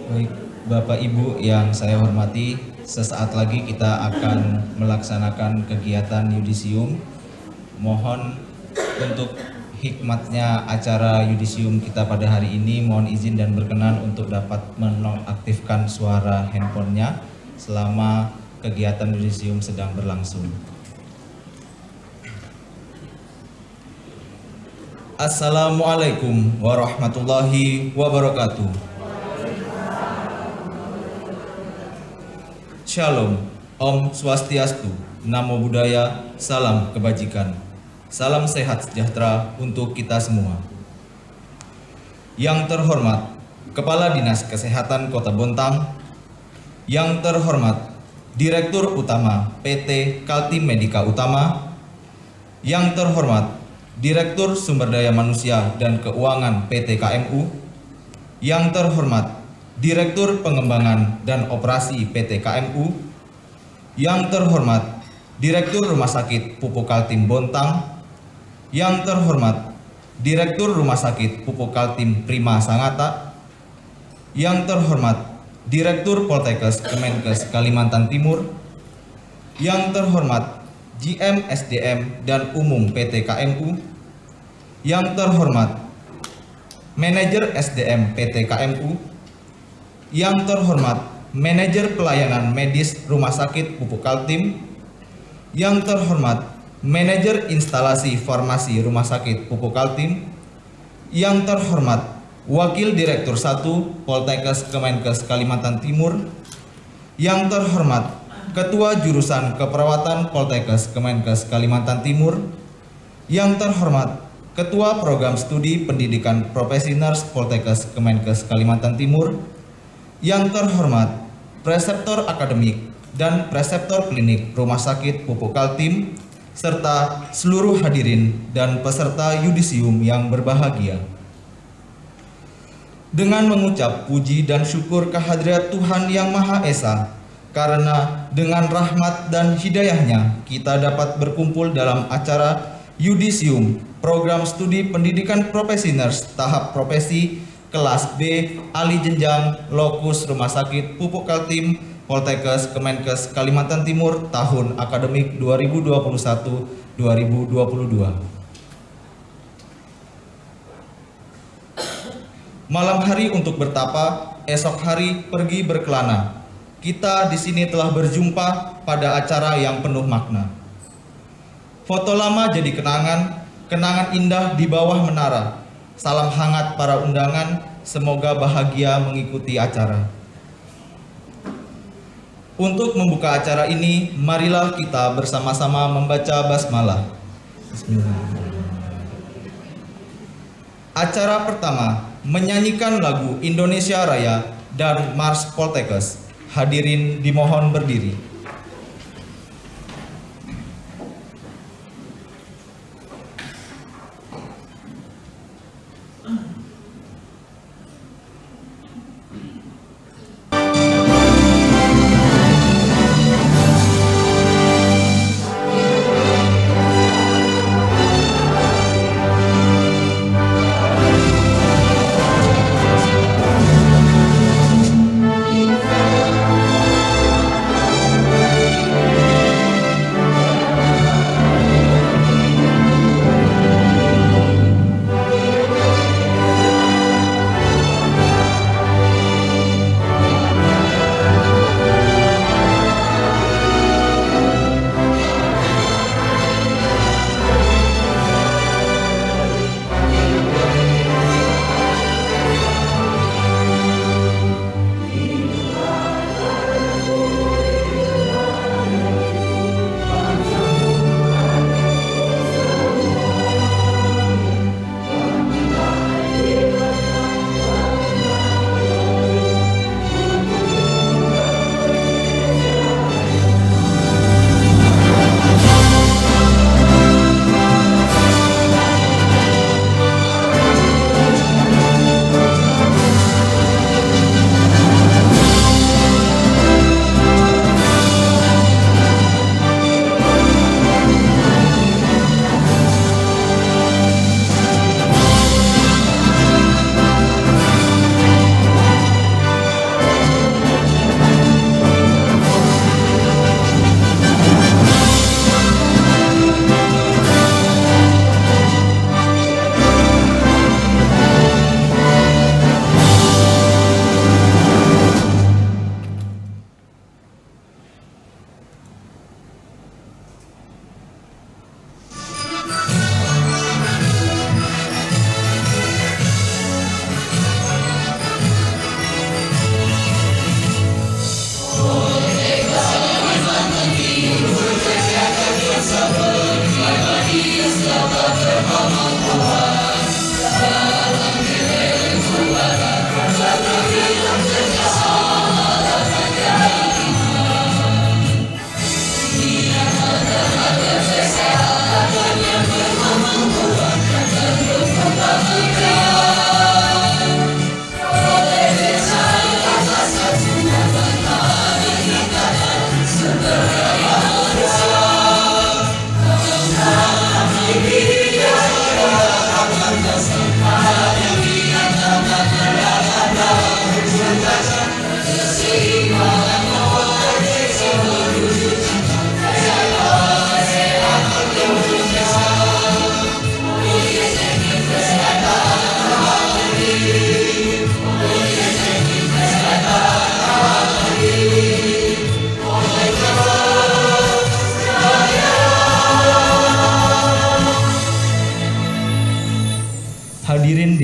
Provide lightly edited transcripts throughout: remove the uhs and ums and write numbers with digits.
Baik, Bapak Ibu yang saya hormati, sesaat lagi kita akan melaksanakan kegiatan yudisium. Mohon untuk hikmatnya acara yudisium kita pada hari ini, mohon izin dan berkenan untuk dapat menonaktifkan suara handphonenya selama kegiatan yudisium sedang berlangsung. Assalamualaikum warahmatullahi wabarakatuh. Shalom, Om Swastiastu, Namo Buddhaya, Salam Kebajikan. Salam sehat sejahtera untuk kita semua. Yang terhormat Kepala Dinas Kesehatan Kota Bontang, yang terhormat Direktur Utama PT Kaltim Medika Utama, yang terhormat Direktur Sumber Daya Manusia dan Keuangan PT KMU, yang terhormat Direktur Pengembangan dan Operasi PT KMU, yang terhormat Direktur Rumah Sakit Pupuk Kaltim Bontang, yang terhormat Direktur Rumah Sakit Pupuk Kaltim Prima Sangatta, yang terhormat Direktur Poltekkes Kemenkes Kalimantan Timur, yang terhormat GM SDM dan Umum PT KMU, yang terhormat Manajer SDM PT KMU, yang terhormat Manajer Pelayanan Medis Rumah Sakit Pupuk Kaltim, yang terhormat Manajer Instalasi Farmasi Rumah Sakit Pupuk Kaltim, yang terhormat Wakil Direktur 1 Poltekkes Kemenkes Kalimantan Timur, yang terhormat Ketua Jurusan Keperawatan Poltekkes Kemenkes Kalimantan Timur, yang terhormat Ketua Program Studi Pendidikan Profesi Nurse Poltekkes Kemenkes Kalimantan Timur, yang terhormat Preseptor Akademik dan Preseptor Klinik Rumah Sakit Pupuk Kaltim, serta seluruh hadirin dan peserta yudisium yang berbahagia. Dengan mengucap puji dan syukur kehadirat Tuhan Yang Maha Esa, karena dengan rahmat dan hidayahnya kita dapat berkumpul dalam acara yudisium Program Studi Pendidikan Profesi Nurse Tahap Profesi Kelas B Ali Jenjang Lokus Rumah Sakit Pupuk Kaltim Poltekkes Kemenkes Kalimantan Timur tahun akademik 2021-2022. Malam hari untuk bertapa, esok hari pergi berkelana. Kita di sini telah berjumpa pada acara yang penuh makna. Foto lama jadi kenangan, kenangan indah di bawah menara. Salam hangat para undangan, semoga bahagia mengikuti acara. Untuk membuka acara ini, marilah kita bersama-sama membaca basmalah. Bismillahirrahmanirrahim. Acara pertama, menyanyikan lagu Indonesia Raya dan Mars Poltekkes. Hadirin dimohon berdiri.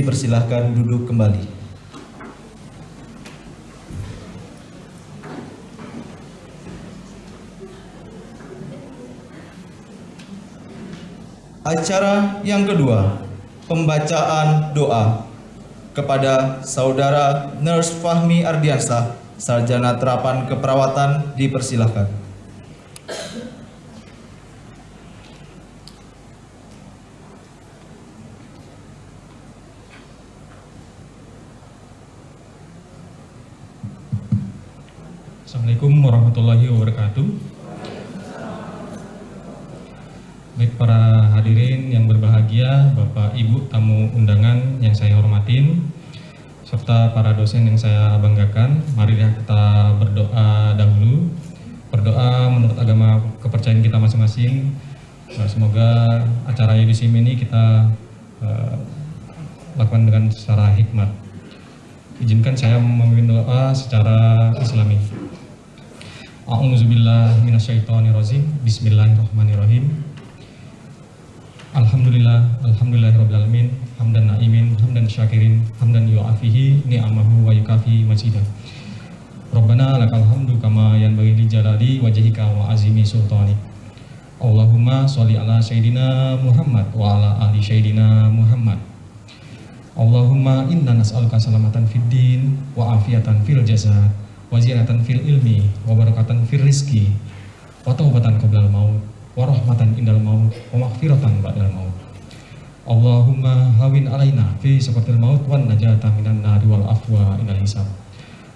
dipersilahkan duduk kembali. Acara yang kedua, pembacaan doa kepada Saudara Nurse Fahmi Ardiansah, Sarjana Terapan Keperawatan, dipersilahkan. Assalamualaikum warahmatullahi wabarakatuh. Baik para hadirin yang berbahagia, Bapak Ibu tamu undangan yang saya hormatin, serta para dosen yang saya banggakan, mari kita berdoa dahulu. Berdoa menurut agama kepercayaan kita masing-masing. Semoga acara Yudisium ini kita lakukan dengan secara hikmat. Izinkan saya memimpin doa secara Islami. A'udzubillahi minasyaitonirrajim. Bismillahirrahmanirrahim. Alhamdulillahirabbil alamin, hamdan na'imin, hamdan syakirin, hamdan yu'afihi ni'amahu wa yukafi mazidah. Rabbana lakal hamdu kama yanbaghi li jalali wajhika wa azimi sultanik. Allahumma sholli ala sayyidina Muhammad wa ala ali sayyidina Muhammad. Allahumma inna nas'aluka salamatan fid din wa afiatan fil jasad wa ziyadatan fil ilmi wa barakatan fil rizqi wa taubatan qoblal maut wa rahmatan indal maut wa maghfiratan ba'dal maut. Allahumma hawin alaina fi saqatil maut wan najata minan nari wal afwa inal hisab.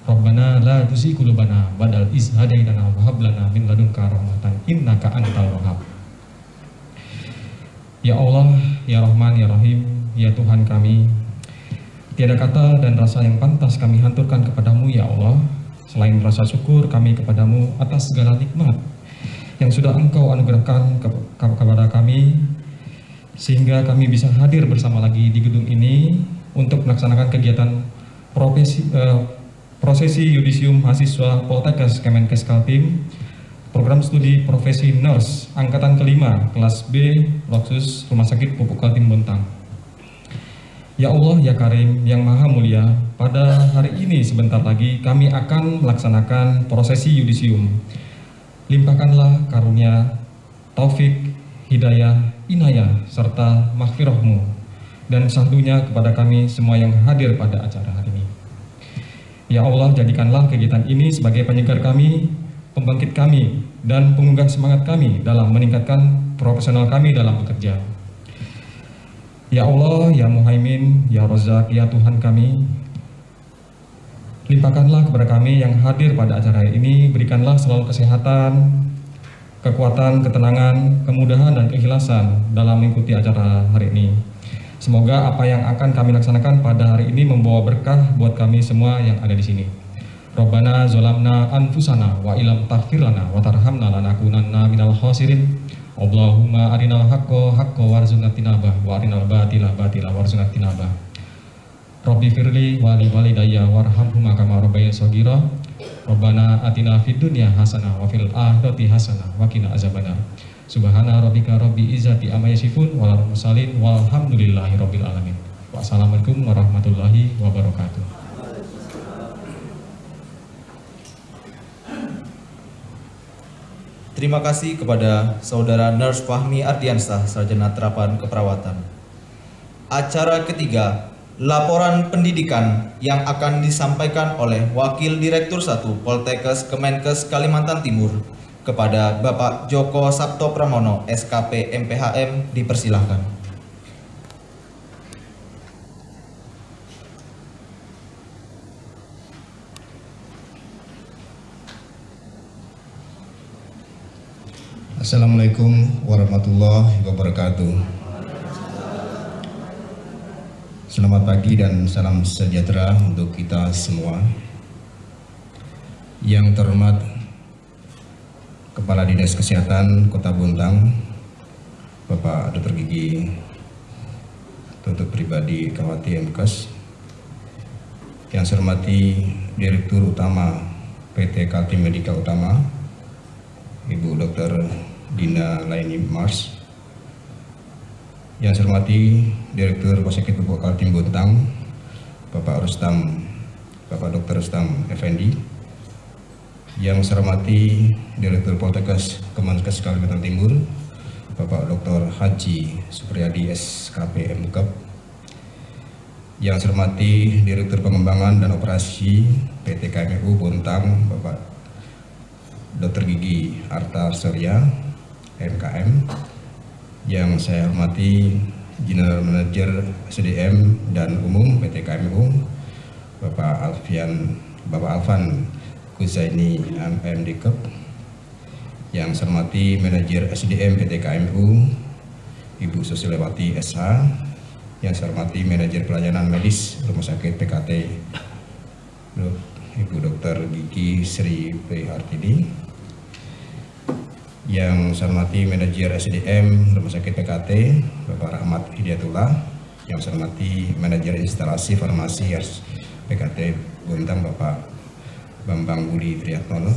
Rabbana la tuzigh qulubana ba'da idh hadaitana wa hab lana min ladunka rahmatan innaka antal wahhab. Ya Allah, ya Rahman, ya Rahim, ya Tuhan kami, tiada kata dan rasa yang pantas kami haturkan kepadamu ya Allah, selain rasa syukur kami kepadamu atas segala nikmat yang sudah Engkau anugerahkan kepada kami, sehingga kami bisa hadir bersama lagi di gedung ini untuk melaksanakan kegiatan prosesi Yudisium mahasiswa Poltekkes Kemenkes Kaltim, program studi profesi nurse angkatan kelima kelas B Loksus Rumah Sakit Pupuk Kaltim Bontang. Ya Allah, ya Karim, yang Maha Mulia, pada hari ini sebentar lagi kami akan melaksanakan prosesi Yudisium. Limpahkanlah karunia, taufik, hidayah, inayah, serta maghfirah-Mu dan sahdunya kepada kami semua yang hadir pada acara hari ini. Ya Allah, jadikanlah kegiatan ini sebagai penyegar kami, pembangkit kami, dan pengunggah semangat kami dalam meningkatkan profesional kami dalam bekerja. Ya Allah, ya Muhaimin, ya Rozak, ya Tuhan kami, limpahkanlah kepada kami yang hadir pada acara ini, berikanlah selalu kesehatan, kekuatan, ketenangan, kemudahan, dan keikhlasan dalam mengikuti acara hari ini. Semoga apa yang akan kami laksanakan pada hari ini membawa berkah buat kami semua yang ada di sini. Rabbana zolamna anfusana wa ilam taghfir lana wa tarhamna lanakunanna minal khasirin. Allahumma arinal haqqo haqqo warzuqna tinabah wa arinal batila batila warzuqna tinabah. Rabbi firli wali walidayya warhamhuma kama rabbayani shaghira. Rabbana atina fid dunya hasanah wa fil akhirati hasanah wa qina azabannar. Subhana rabbika rabbil izzati amma yasifun wa salamun mursalin walhamdulillahi rabbil alamin. Wassalamualaikum warahmatullahi wabarakatuh. Terima kasih kepada Saudara Nurse Fahmi Ardiansah, Sarjana Terapan Keperawatan. Acara ketiga, laporan pendidikan yang akan disampaikan oleh Wakil Direktur 1 Poltekkes Kemenkes Kalimantan Timur kepada Bapak Joko Sabto Pramono, SKP MPHM, dipersilahkan. Assalamualaikum warahmatullahi wabarakatuh. Selamat pagi dan salam sejahtera untuk kita semua. Yang terhormat Kepala Dinas Kesehatan Kota Bontang, Bapak Dr. Gigi Tutut Pribadi Kawati MKes. Yang saya hormati Direktur Utama PT Kaltim Medika Utama, Ibu Dr. Dina Laini Mars. Yang saya hormati Direktur Rumah Sakit Pupuk Kaltim Bontang, Bapak Dr. Rustam Effendi. Yang saya hormati Direktur Poltekkes Kemenkes Kalimantan Timur, Bapak Dr. Haji Supriyadi SKP MKep. Yang saya hormati Direktur Pengembangan dan Operasi PT KMU Bontang, Bapak Dr. Gigi Arta Surya MKM. Yang saya hormati General Manager SDM dan Umum PT KMU, Bapak Alvan Kuzaini MDkep. Yang saya hormati Manajer SDM PT KMU, Ibu Susilewati SH. Yang saya hormati Manajer Pelayanan Medis Rumah Sakit PKT, Ibu Dr. Gigi Sri Prihartini. Yang saya hormati Manajer SDM Rumah Sakit PKT, Bapak Rahmat Hidayatullah. Yang saya hormati Manajer Instalasi Farmasi PKT Bontang, Bapak Bambang Budi Triatnono,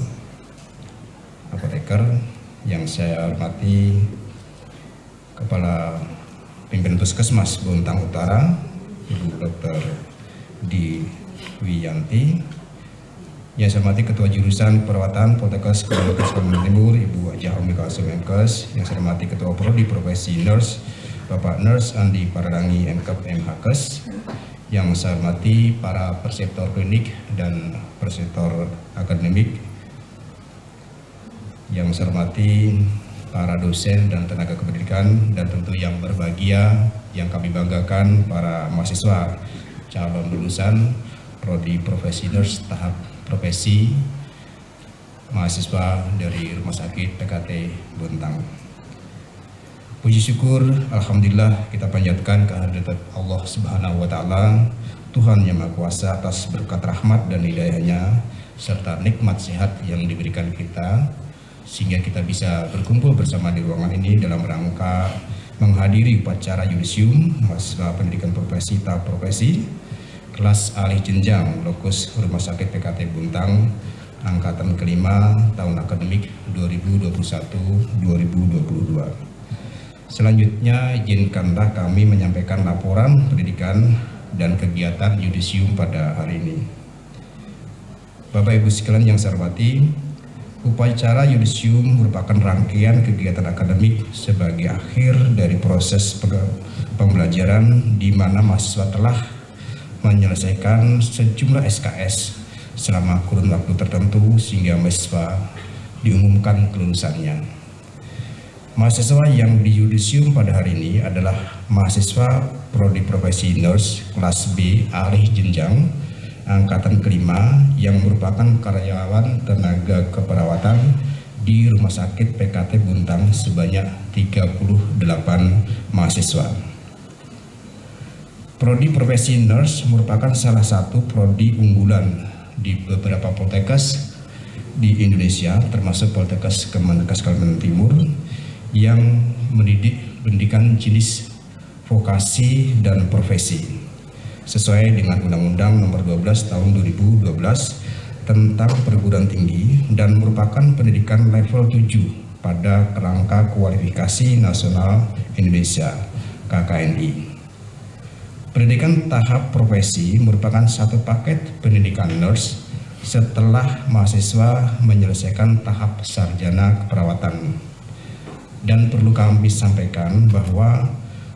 apoteker. Yang saya hormati Kepala Pimpinan Puskesmas Bontang Utara, Ibu Dr. Di Wiyanti. Yang saya hormati Ketua Jurusan Perawatan Poltekkes Kemenkes Kalimantan Timur, Ibu Hajah Umi Kasum MKes. Yang saya hormati Ketua Prodi Profesi Nurse, Bapak Nurse Andi Paradangi MKep MHkes. Yang saya hormati para preceptor klinik dan preceptor akademik. Yang saya hormati para dosen dan tenaga kependidikan, dan tentu yang berbahagia yang kami banggakan para mahasiswa calon lulusan Prodi Profesi Nurse tahap profesi mahasiswa dari Rumah Sakit PKT Bontang. Puji syukur, alhamdulillah kita panjatkan kehadirat Allah Subhanahu wa Ta'ala, Tuhan yang Maha Kuasa, atas berkat rahmat dan hidayahnya serta nikmat sehat yang diberikan kita, sehingga kita bisa berkumpul bersama di ruangan ini dalam rangka menghadiri upacara yudisium mahasiswa pendidikan profesi tahap profesi kelas alih jenjang lokus Rumah Sakit PKT Bontang angkatan kelima tahun akademik 2021-2022. Selanjutnya izinkanlah kami menyampaikan laporan pendidikan dan kegiatan yudisium pada hari ini. Bapak Ibu sekalian yang saya hormati, upacara yudisium merupakan rangkaian kegiatan akademik sebagai akhir dari proses pembelajaran di mana mahasiswa telah menyelesaikan sejumlah SKS selama kurun waktu tertentu sehingga mahasiswa diumumkan kelulusannya. Mahasiswa yang di yudisium pada hari ini adalah mahasiswa Prodi Profesi Nurse kelas B alih jenjang angkatan kelima yang merupakan karyawan tenaga keperawatan di Rumah Sakit PKT Bontang sebanyak 38 mahasiswa. Prodi Profesi Nurse merupakan salah satu prodi unggulan di beberapa poltekkes di Indonesia, termasuk Poltekkes Kemenkes Kalimantan Timur, yang mendidik pendidikan jenis vokasi dan profesi sesuai dengan Undang-Undang Nomor 12 Tahun 2012 tentang perguruan tinggi dan merupakan pendidikan level 7 pada kerangka kualifikasi nasional Indonesia (KKNI). Pendidikan tahap profesi merupakan satu paket pendidikan nurse setelah mahasiswa menyelesaikan tahap sarjana keperawatan. Dan perlu kami sampaikan bahwa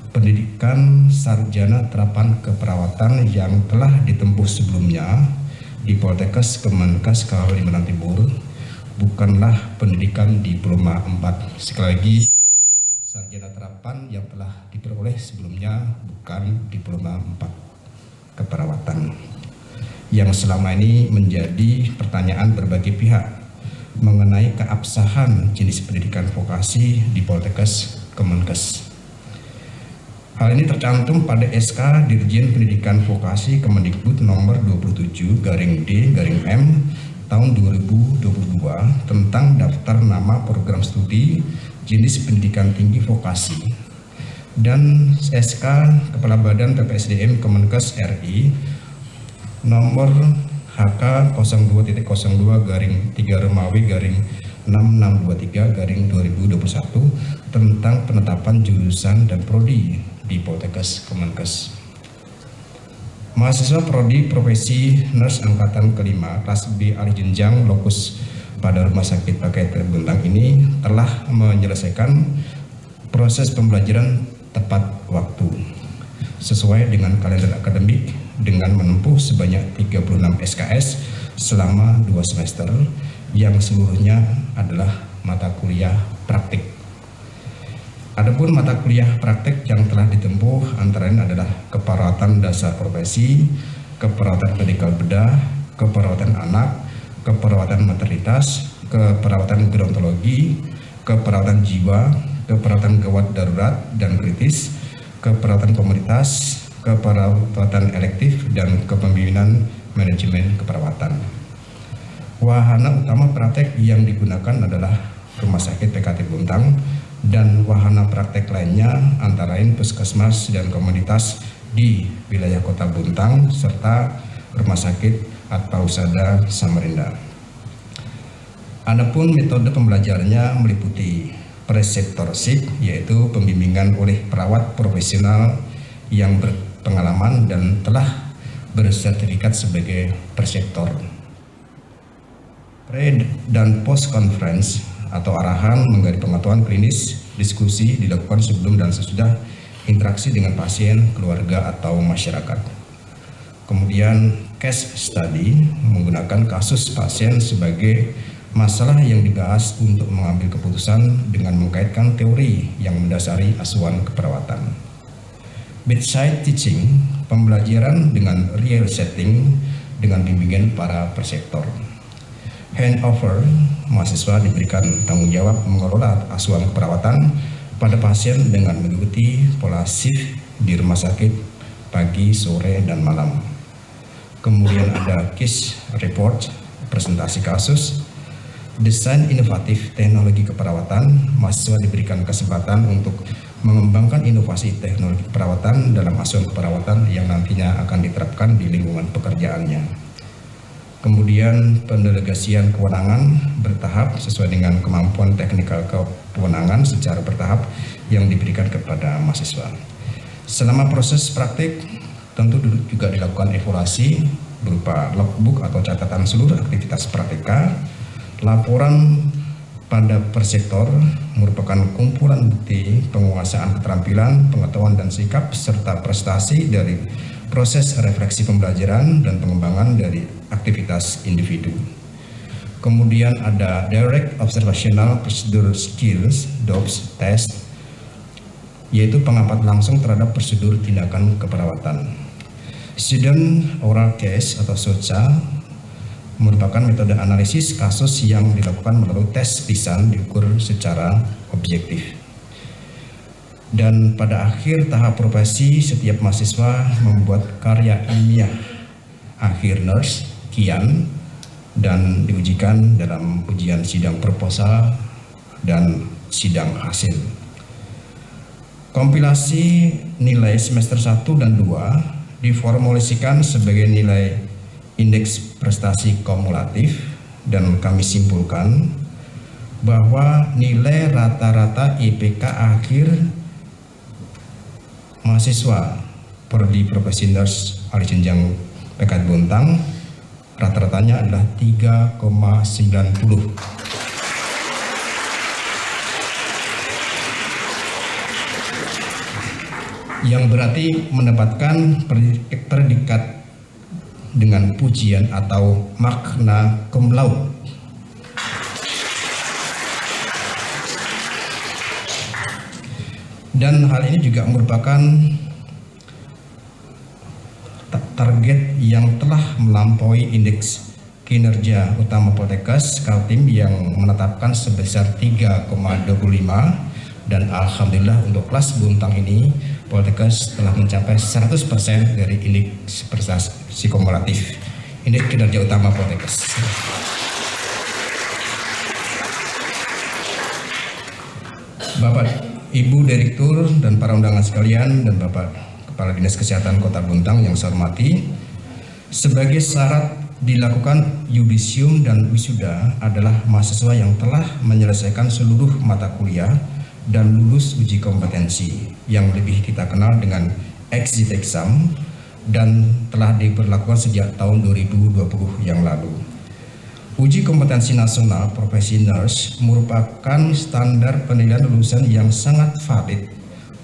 pendidikan sarjana terapan keperawatan yang telah ditempuh sebelumnya di Poltekkes Kemenkes Kalimantan Timur bukanlah pendidikan diploma 4. Sekali lagi, sarjana terapan yang telah diperoleh sebelumnya bukan diploma 4 keperawatan, yang selama ini menjadi pertanyaan berbagai pihak mengenai keabsahan jenis pendidikan vokasi di Poltekkes Kemenkes. Hal ini tercantum pada SK Dirjen Pendidikan Vokasi Kemendikbud nomor 27/D/M tahun 2022 tentang daftar nama program studi jenis pendidikan tinggi vokasi, dan SK Kepala Badan PPSDM Kemenkes RI nomor HK 02.02/3 Romawi/6623/2021 tentang penetapan jurusan dan prodi di Poltekkes Kemenkes. Mahasiswa Prodi Profesi Nurse Angkatan kelima kelas B alih jenjang lokus pada Rumah Sakit Pakai Bontang ini telah menyelesaikan proses pembelajaran tepat waktu sesuai dengan kalender akademik dengan menempuh sebanyak 36 SKS selama 2 semester yang seluruhnya adalah mata kuliah praktik. Adapun mata kuliah praktek yang telah ditempuh antara lain adalah keperawatan dasar profesi, keperawatan medikal bedah, keperawatan anak, keperawatan maternitas, keperawatan gerontologi, keperawatan jiwa, keperawatan gawat darurat dan kritis, keperawatan komunitas, keperawatan elektif, dan kepemimpinan manajemen keperawatan. Wahana utama praktek yang digunakan adalah Rumah Sakit PKT Bontang, dan wahana praktek lainnya antara lain puskesmas dan komunitas di wilayah Kota Bontang serta Rumah Sakit Atmausada Samarinda. Adapun metode pembelajarannya meliputi preceptorship, yaitu pembimbingan oleh perawat profesional yang berpengalaman dan telah bersertifikat sebagai preceptor. Pre dan post conference atau arahan menggali pengetahuan klinis, diskusi dilakukan sebelum dan sesudah interaksi dengan pasien, keluarga, atau masyarakat. Kemudian case study menggunakan kasus pasien sebagai masalah yang dibahas untuk mengambil keputusan dengan mengkaitkan teori yang mendasari asuhan keperawatan. Bedside teaching, pembelajaran dengan real setting dengan bimbingan para preceptor. Handover, mahasiswa diberikan tanggung jawab mengelola asuhan keperawatan pada pasien dengan mengikuti pola shift di rumah sakit pagi, sore, dan malam. Kemudian ada case report, presentasi kasus, desain inovatif teknologi keperawatan. Mahasiswa diberikan kesempatan untuk mengembangkan inovasi teknologi keperawatan dalam asuhan keperawatan yang nantinya akan diterapkan di lingkungan pekerjaannya. Kemudian pendelegasian kewenangan bertahap sesuai dengan kemampuan teknikal kewenangan secara bertahap yang diberikan kepada mahasiswa. Selama proses praktik tentu juga dilakukan evaluasi berupa logbook atau catatan seluruh aktivitas praktika. Laporan pada preceptor merupakan kumpulan bukti penguasaan keterampilan, pengetahuan, dan sikap serta prestasi dari proses refleksi pembelajaran dan pengembangan dari aktivitas individu. Kemudian ada Direct Observational Procedure Skills (DOPS) test, yaitu pengamatan langsung terhadap prosedur tindakan keperawatan. Student Oral Case atau SOCA merupakan metode analisis kasus yang dilakukan melalui tes lisan diukur secara objektif. Dan pada akhir tahap profesi, setiap mahasiswa membuat karya ilmiah akhir nurse, kian, dan diujikan dalam ujian sidang proposal dan sidang hasil. Kompilasi nilai semester 1 dan 2 diformulasikan sebagai nilai indeks prestasi kumulatif, dan kami simpulkan bahwa nilai rata-rata IPK akhir mahasiswa Prodi Profesi Nurse alih jenjang PKT Bontang rata-ratanya adalah 3,90. Yang berarti mendapatkan predikat dengan pujian atau magna cum laude. Dan hal ini juga merupakan target yang telah melampaui indeks kinerja utama Poltekkes Kaltim yang menetapkan sebesar 3,25, dan alhamdulillah untuk kelas Bontang ini Poltekkes telah mencapai 100% dari indeks prestasi kumulatif, indeks kinerja utama Poltekkes. Bapak Ibu Direktur dan para undangan sekalian, dan Bapak Kepala Dinas Kesehatan Kota Bontang yang saya hormati, sebagai syarat dilakukan yudisium dan wisuda adalah mahasiswa yang telah menyelesaikan seluruh mata kuliah dan lulus uji kompetensi yang lebih kita kenal dengan exit exam dan telah diberlakukan sejak tahun 2020 yang lalu. Uji kompetensi nasional profesi nurse merupakan standar penilaian lulusan yang sangat valid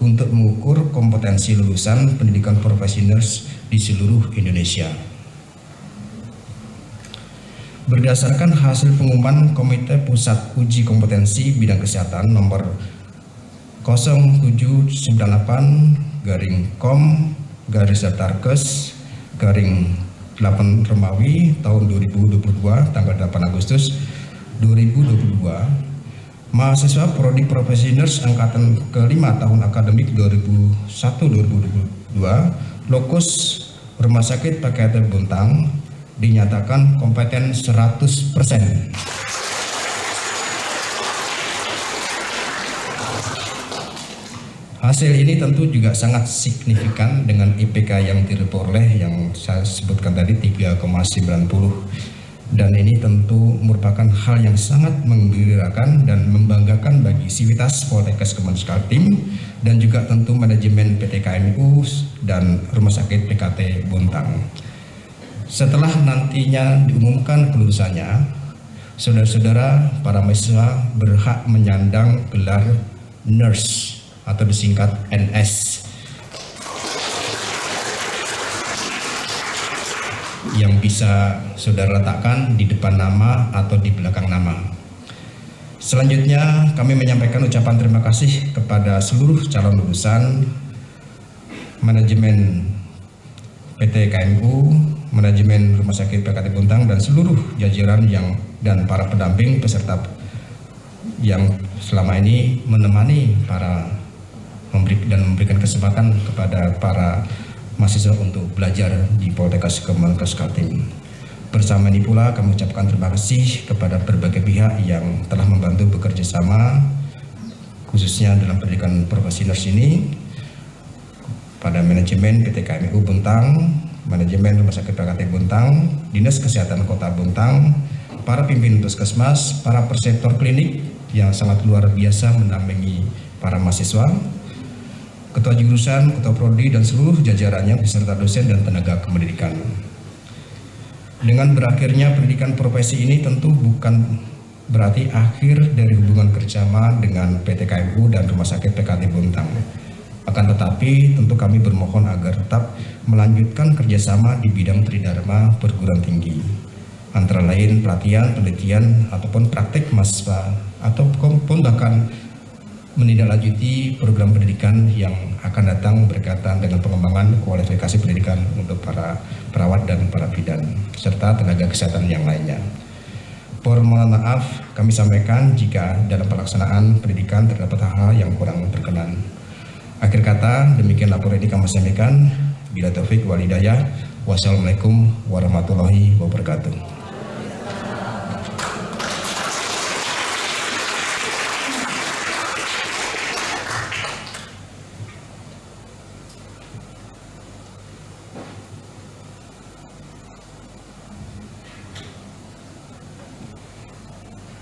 untuk mengukur kompetensi lulusan pendidikan profesi nurse di seluruh Indonesia. Berdasarkan hasil pengumuman Komite Pusat Uji Kompetensi Bidang Kesehatan nomor 0798-KOM-Tarkes-8 Romawi tahun 2022 tanggal 8 Agustus 2022, mahasiswa Prodi Profesi Nurse angkatan ke-5 tahun akademik 2001-2022 lokus Rumah Sakit PKT Bontang dinyatakan kompeten 100%. Hasil ini tentu juga sangat signifikan dengan IPK yang diperoleh yang saya sebutkan tadi 3,90, dan ini tentu merupakan hal yang sangat menggembirakan dan membanggakan bagi Sivitas Poltekkes Kementerian Kaltim dan juga tentu manajemen PT KMU dan Rumah Sakit PKT Bontang. Setelah nantinya diumumkan kelulusannya, saudara-saudara para mahasiswa berhak menyandang gelar nurse atau disingkat NS yang bisa saudara letakkan di depan nama atau di belakang nama. Selanjutnya kami menyampaikan ucapan terima kasih kepada seluruh calon lulusan, manajemen PT KMU, manajemen Rumah Sakit PKT Bontang dan seluruh jajaran dan para pendamping peserta yang selama ini menemani memberikan kesempatan kepada para mahasiswa untuk belajar di Poltekkes Kementerian Kaltim. Bersama ini pula kami ucapkan terima kasih kepada berbagai pihak yang telah membantu bekerja sama khususnya dalam pendidikan profesi nurse ini, pada manajemen PT KMU Bontang, manajemen Rumah Sakit PKT Bontang, Dinas Kesehatan Kota Bontang, para pimpinan puskesmas, para perseptor klinik yang sangat luar biasa mendampingi para mahasiswa, ketua jurusan, ketua prodi dan seluruh jajarannya beserta dosen dan tenaga kependidikan. Dengan berakhirnya pendidikan profesi ini tentu bukan berarti akhir dari hubungan kerjasama dengan PT KMU dan Rumah Sakit PKT Bontang. Akan tetapi tentu kami bermohon agar tetap melanjutkan kerjasama di bidang tridharma perguruan tinggi, antara lain pelatihan, penelitian ataupun praktek mahasiswa ataupun bahkan menindaklanjuti program pendidikan yang akan datang berkaitan dengan pengembangan kualifikasi pendidikan untuk para perawat dan para bidan serta tenaga kesehatan yang lainnya. Mohon maaf kami sampaikan jika dalam pelaksanaan pendidikan terdapat hal-hal yang kurang berkenan. Akhir kata, demikian laporan ini kami sampaikan. Bila taufik wal hidayah. Wassalamualaikum warahmatullahi wabarakatuh.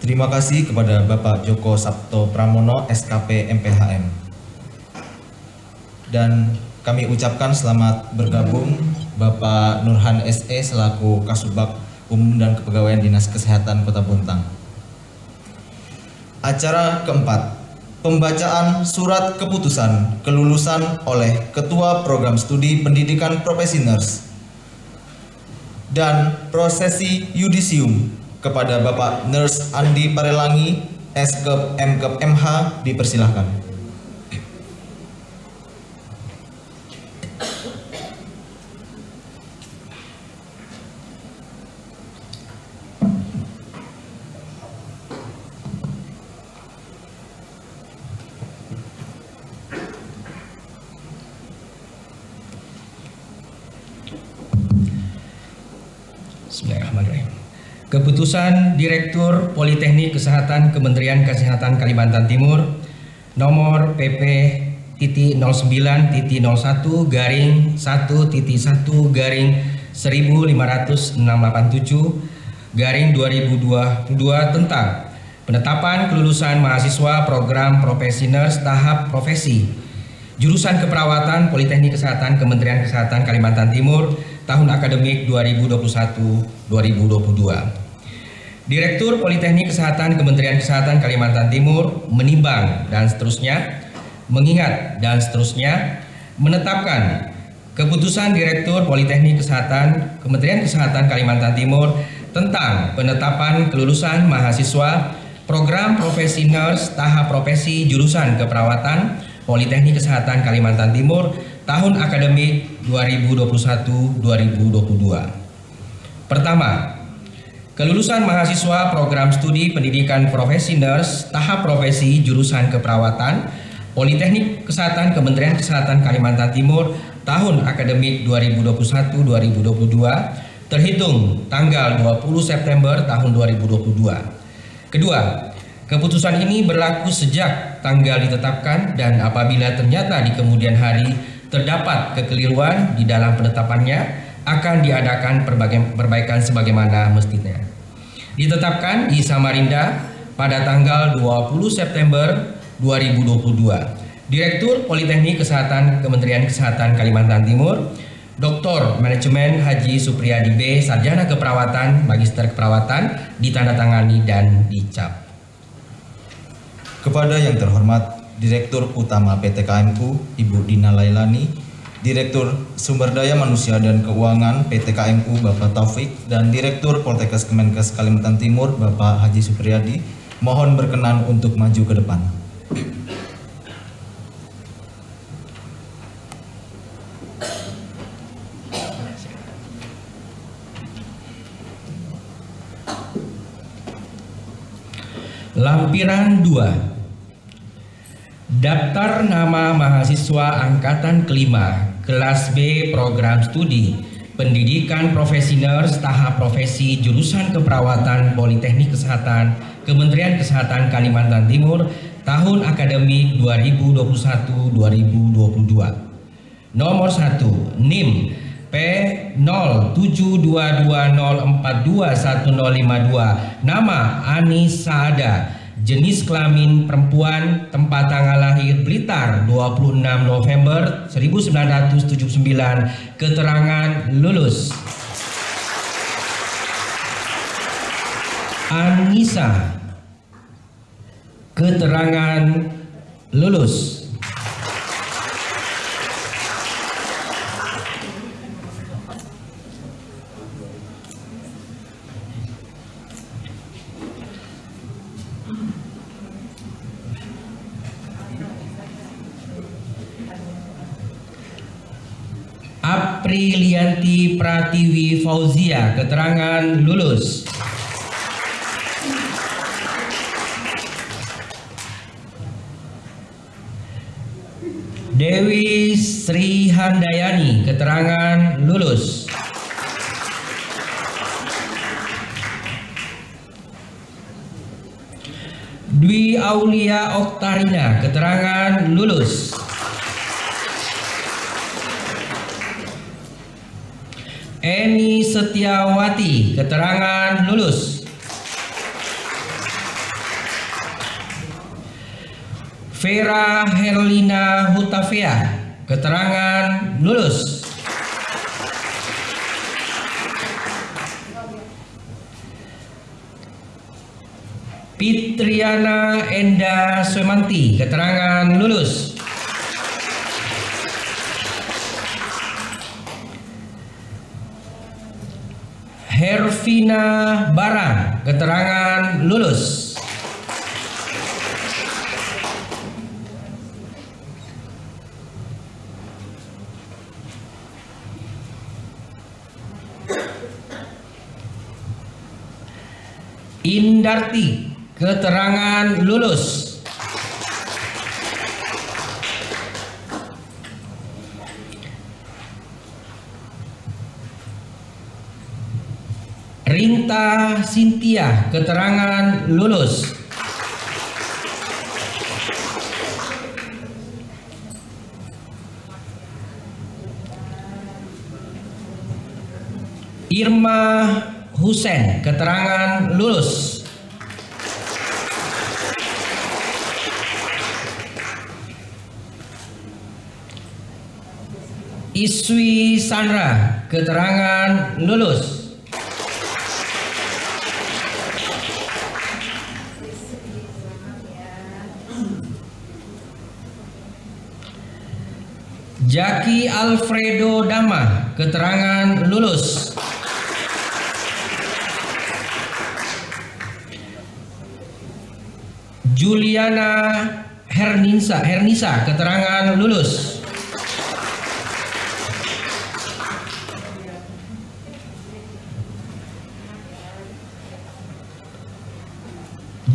Terima kasih kepada Bapak Joko Sabto Pramono, SKP MPHM. Dan kami ucapkan selamat bergabung Bapak Nurhan SE selaku Kasubag Umum dan Kepegawaian Dinas Kesehatan Kota Bontang. Acara keempat, pembacaan surat keputusan kelulusan oleh Ketua Program Studi Pendidikan Profesi Nurse dan prosesi yudisium kepada Bapak Nurse Andi Parelangi, Skep Mkep MH, dipersilahkan. Bismillahirrahmanirrahim. Keputusan Direktur Politeknik Kesehatan Kementerian Kesehatan Kalimantan Timur nomor PP-09/1/1/1567/2022 tentang penetapan kelulusan mahasiswa program Profesioners tahap profesi jurusan keperawatan Politeknik Kesehatan Kementerian Kesehatan Kalimantan Timur tahun akademik 2021-2022. Direktur Politeknik Kesehatan Kementerian Kesehatan Kalimantan Timur menimbang dan seterusnya, mengingat dan seterusnya, menetapkan keputusan Direktur Politeknik Kesehatan Kementerian Kesehatan Kalimantan Timur tentang penetapan kelulusan mahasiswa program Profesioners tahap profesi jurusan keperawatan Politeknik Kesehatan Kalimantan Timur tahun akademik 2021-2022. Pertama, kelulusan mahasiswa program studi pendidikan Profesioners tahap profesi jurusan keperawatan Politeknik Kesehatan Kementerian Kesehatan Kalimantan Timur tahun akademik 2021-2022 terhitung tanggal 20 September tahun 2022. Kedua, keputusan ini berlaku sejak tanggal ditetapkan dan apabila ternyata di kemudian hari terdapat kekeliruan di dalam penetapannya akan diadakan perbaikan sebagaimana mestinya. Ditetapkan di Samarinda pada tanggal 20 September 2022. Direktur Politeknik Kesehatan Kementerian Kesehatan Kalimantan Timur, Dr. Manajemen Haji Supriyadi B, Sarjana Keperawatan, Magister Keperawatan, ditandatangani dan dicap. Kepada yang terhormat Direktur Utama PT KMU Ibu Dina Lailani, Direktur Sumber Daya Manusia dan Keuangan PT KMU Bapak Taufik, dan Direktur Poltekkes Kemenkes Kalimantan Timur Bapak Haji Supriyadi, mohon berkenan untuk maju ke depan. Lampiran 2. Daftar nama mahasiswa angkatan kelima kelas B program studi pendidikan Profesioners tahap profesi jurusan keperawatan Politeknik Kesehatan Kementerian Kesehatan Kalimantan Timur tahun akademik 2021-2022. Nomor 1, NIM P0722042152, nama Anis Saada, jenis kelamin perempuan, tempat tanggal lahir Blitar 26 November 1979, keterangan lulus. Anissa, keterangan lulus. Aprilianti Pratiwi Fauzia, keterangan lulus. Dewi Sri Handayani, keterangan lulus. Dwi Aulia Oktarina, keterangan lulus. Eni Setiawati, keterangan lulus. Vera Herlina Hutafea, keterangan lulus. Fitriana Enda Semanti, keterangan lulus. Hervina Barang, keterangan lulus. Indarti, keterangan lulus. Rinta Sintia, keterangan lulus. Irma Husen, keterangan lulus. Iswi Sandra, keterangan lulus. Jaki Alfredo Dama, keterangan lulus. Juliana Hernisa, keterangan lulus.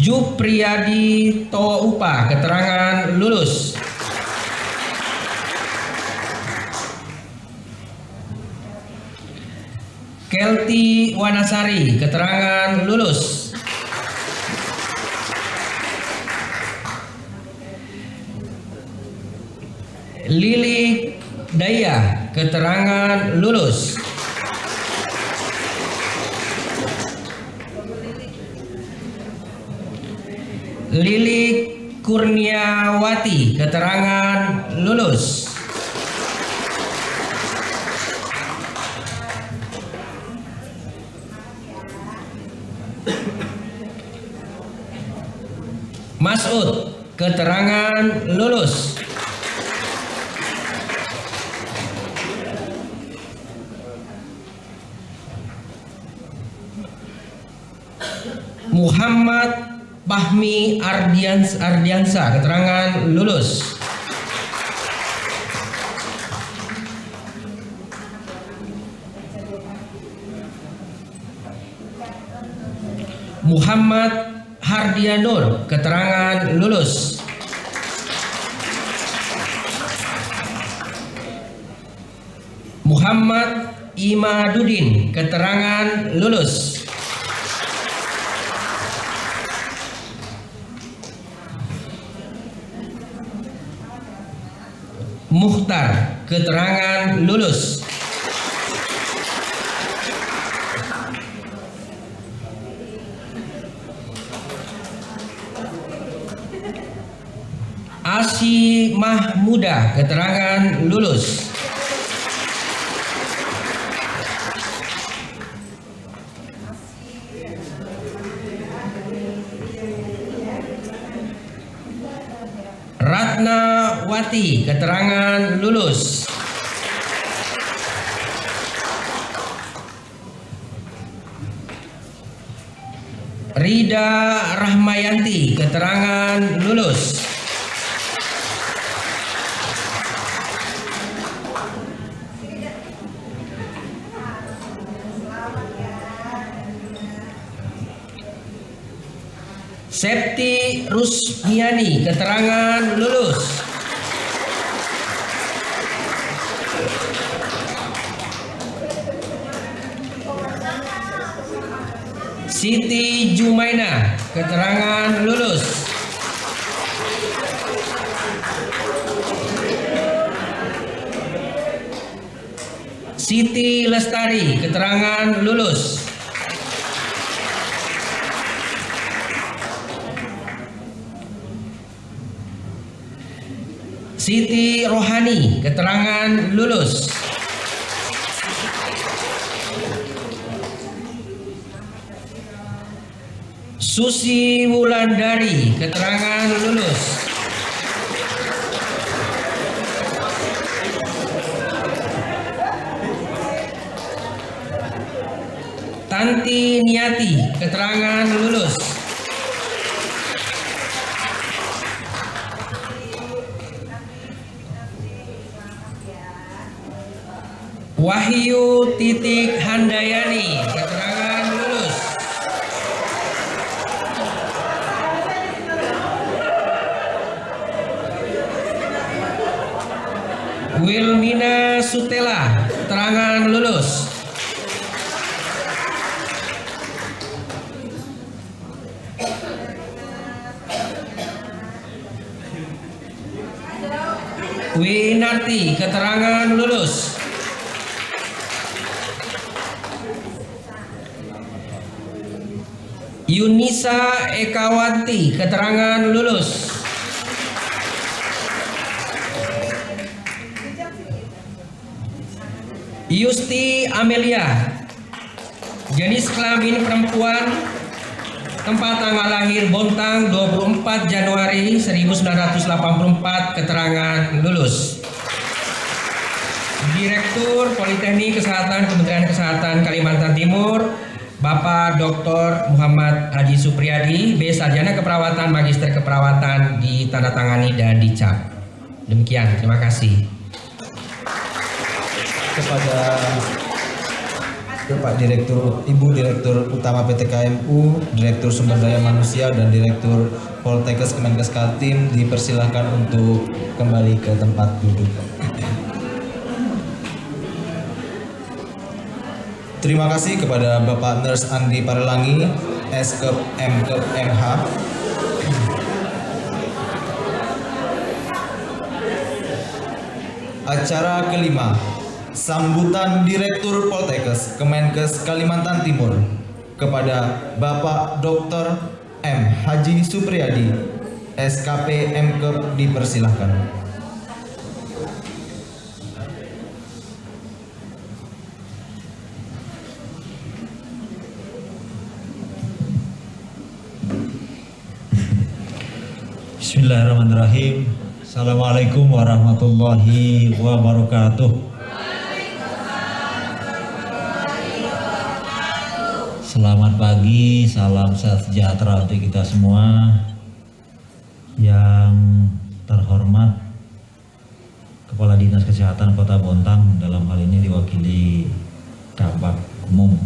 Jupriyadi Toupa, keterangan lulus. Kelty Wanasari, keterangan lulus. Lili Daya, keterangan lulus. Lili Kurniawati, keterangan lulus. Masud, keterangan lulus. Muhammad Fahmi Ardiansa, keterangan lulus. Muhammad Hardianur, keterangan lulus. Muhammad Imadudin, keterangan lulus. Mukhtar, keterangan lulus. Asy Mahmuda, keterangan lulus. Ratnawati, keterangan lulus. Rida Rahmayanti, keterangan lulus. Septi Rusmiani, keterangan lulus. Siti Jumaina, keterangan lulus. Siti Lestari, keterangan lulus. Siti Rohani, keterangan lulus. Susi Wulandari, keterangan lulus. Tanti Niati, keterangan lulus. Wahyu Titik Handayani, keterangan lulus. Wilmina Sutela, keterangan lulus. Winarti, keterangan lulus. Yunisa Ekawanti, keterangan lulus. Yusti Amelia, jenis kelamin perempuan, tempat tanggal lahir Bontang 24 Januari 1984, keterangan lulus. Direktur Politeknik Kesehatan Kementerian Kesehatan Kalimantan Timur, Bapak Dr. Muhammad Haji Supriyadi, B. Sarjana Keperawatan, Magister Keperawatan, ditandatangani dan dicap. Demikian, terima kasih. Kepada Bapak Direktur, Ibu Direktur Utama PT KMU, Direktur Sumber Daya Manusia dan Direktur Poltekkes Kemenkes Kaltim dipersilahkan untuk kembali ke tempat duduk. Terima kasih kepada Bapak Nurse Andi Parelangi, S.Kep M.Kep M.H. Acara kelima, sambutan Direktur Poltekkes Kemenkes Kalimantan Timur kepada Bapak Dr. M. Haji Supriyadi, SKP M.Kep, dipersilahkan. Bismillahirrahmanirrahim. Assalamualaikum warahmatullahi wabarakatuh. Selamat pagi, salam sejahtera untuk kita semua. Yang terhormat Kepala Dinas Kesehatan Kota Bontang, dalam hal ini diwakili Kabag Umum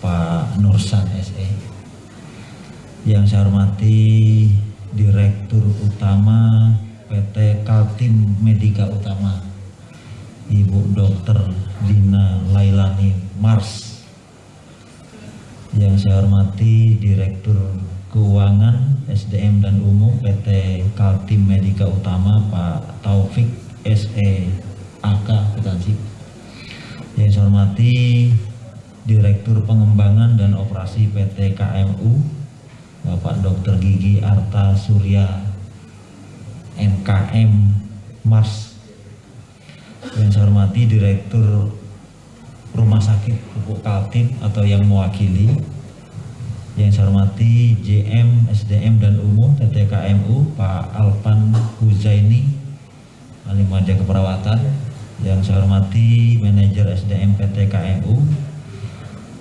Pak Nursan SE. Yang saya hormati Direktur Utama PT Kaltim Medika Utama, Ibu Dr. Dina Lailani Mars. Yang saya hormati Direktur Keuangan, SDM dan Umum PT Kaltim Medika Utama, Pak Taufik SE AK Akuntansi. Yang saya hormati Direktur Pengembangan dan Operasi PT KMU, Bapak Dr. Gigi Arta Surya MKM Mars. Yang saya hormati Direktur Rumah Sakit Pupuk Kaltim atau yang mewakili. Yang saya hormati JM SDM dan Umum PT KMU, Pak Alpan Huzaini, ahli maja keperawatan. Yang saya hormati Manajer SDM PT KMU,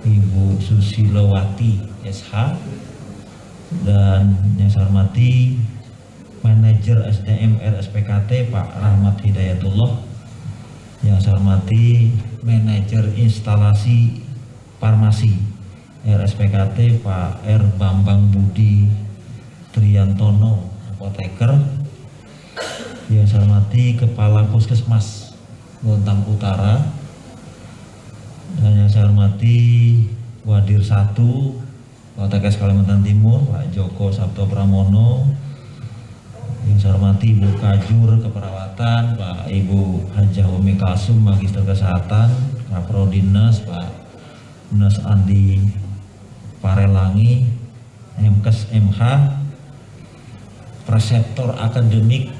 Ibu Susilowati SH. Dan yang saya hormati Manajer SDM RSPKT Pak Rahmat Hidayatullah. Yang saya hormati Manajer Instalasi Farmasi RSPKT Pak R. Bambang Budi Triantono, apoteker. Yang saya hormati Kepala Puskesmas Bontang Utara. Dan yang saya hormati Wadir 1 Poltekkes Kalimantan Timur, Pak Joko Sabto Pramono. Yang saya hormati Ibu Kajur Keperawatan, Pak Ibu Hajah Umi Kasum, Magister Kesehatan, Kaprodinas, Pak Nurse Andi Parelangi, MKes MH, Preseptor Akademik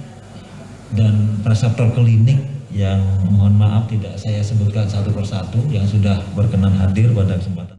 dan Preseptor Klinik yang mohon maaf tidak saya sebutkan satu persatu yang sudah berkenan hadir pada kesempatan.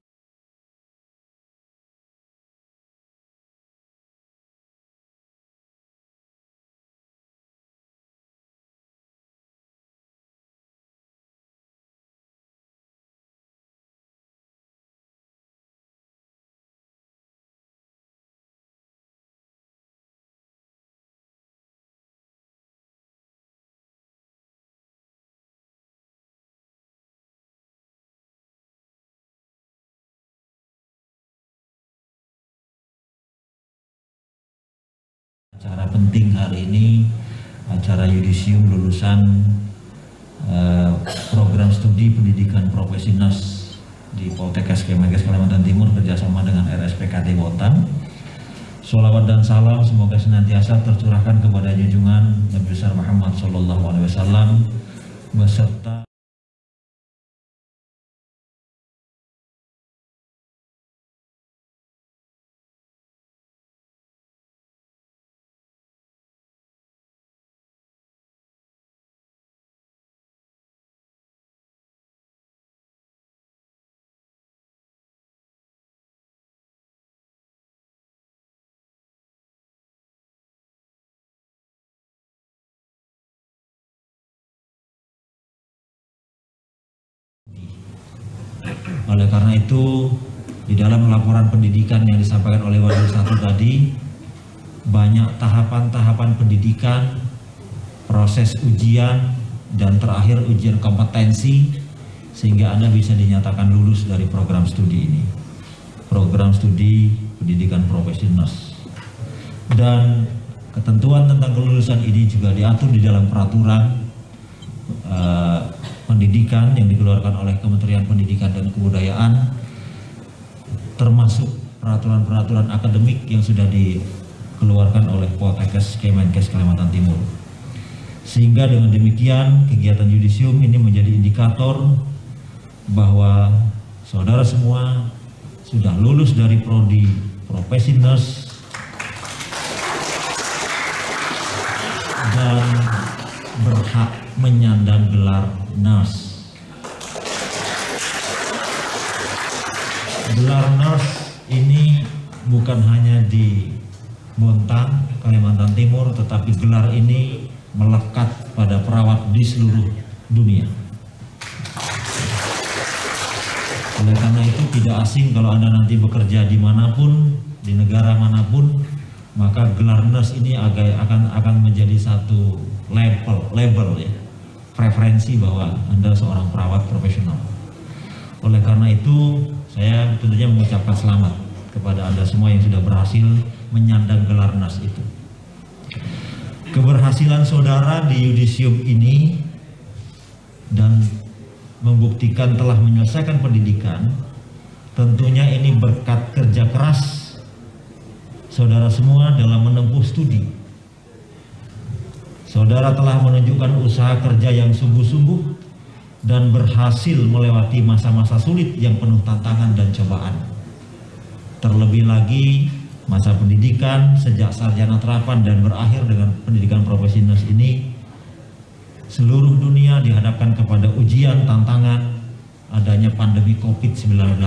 Acara penting hari ini, acara yudisium lulusan program studi pendidikan profesi NAS di Poltekkes Kemenkes Kalimantan Timur kerjasama dengan RSPKT Bontang. Sholawat dan salam semoga senantiasa tercurahkan kepada junjungan Nabi besar Muhammad SAW beserta karena itu di dalam laporan pendidikan yang disampaikan oleh Wakil 1 tadi, banyak tahapan-tahapan pendidikan, proses ujian, dan terakhir ujian kompetensi, sehingga Anda bisa dinyatakan lulus dari program studi ini, program studi pendidikan profesional. Dan ketentuan tentang kelulusan ini juga diatur di dalam peraturan pendidikan yang dikeluarkan oleh Kementerian Pendidikan dan Kebudayaan, termasuk peraturan-peraturan akademik yang sudah dikeluarkan oleh Poltekkes Kemenkes Kalimantan Timur. Sehingga dengan demikian kegiatan yudisium ini menjadi indikator bahwa saudara semua sudah lulus dari prodi profesi nurse dan berhak menyandang gelar nurse. Gelar nurse ini bukan hanya di Bontang, Kalimantan Timur, tetapi gelar ini melekat pada perawat di seluruh dunia. Oleh karena itu tidak asing kalau Anda nanti bekerja dimanapun, di negara manapun, maka gelar nurse ini akan menjadi satu label ya, preferensi bahwa Anda seorang perawat profesional. Oleh karena itu saya tentunya mengucapkan selamat kepada Anda semua yang sudah berhasil menyandang gelar nurse itu. Keberhasilan saudara di yudisium ini dan membuktikan telah menyelesaikan pendidikan, tentunya ini berkat kerja keras saudara semua dalam menempuh studi. Saudara telah menunjukkan usaha kerja yang sungguh-sungguh dan berhasil melewati masa-masa sulit yang penuh tantangan dan cobaan. Terlebih lagi masa pendidikan sejak sarjana terapan dan berakhir dengan pendidikan profesi nurse ini, seluruh dunia dihadapkan kepada ujian tantangan adanya pandemi COVID-19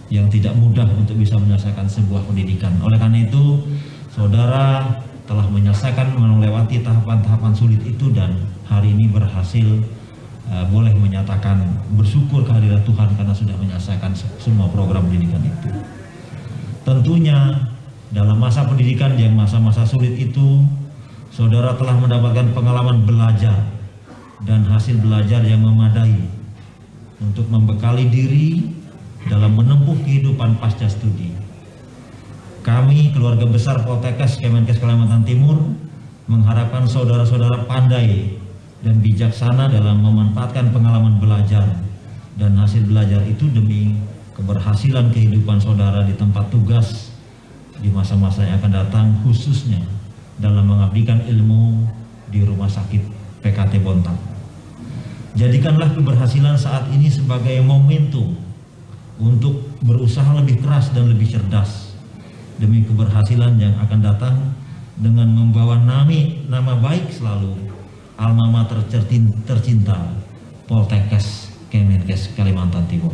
yang tidak mudah untuk bisa menyelesaikan sebuah pendidikan. Oleh karena itu, saudara telah menyelesaikan melewati tahapan-tahapan sulit itu dan hari ini berhasil boleh menyatakan bersyukur kehadirat Tuhan karena sudah menyelesaikan semua program pendidikan itu. Tentunya dalam masa pendidikan yang masa-masa sulit itu, saudara telah mendapatkan pengalaman belajar dan hasil belajar yang memadai untuk membekali diri dalam menempuh kehidupan pasca studi. Kami, keluarga besar Poltekkes Kemenkes Kalimantan Timur, mengharapkan saudara-saudara pandai dan bijaksana dalam memanfaatkan pengalaman belajar dan hasil belajar itu demi keberhasilan kehidupan saudara di tempat tugas di masa-masa yang akan datang, khususnya dalam mengabdikan ilmu di Rumah Sakit PKT Bontang. Jadikanlah keberhasilan saat ini sebagai momentum untuk berusaha lebih keras dan lebih cerdas demi keberhasilan yang akan datang dengan membawa nama baik selalu alma mater tercinta Poltekkes Kemenkes Kalimantan Timur.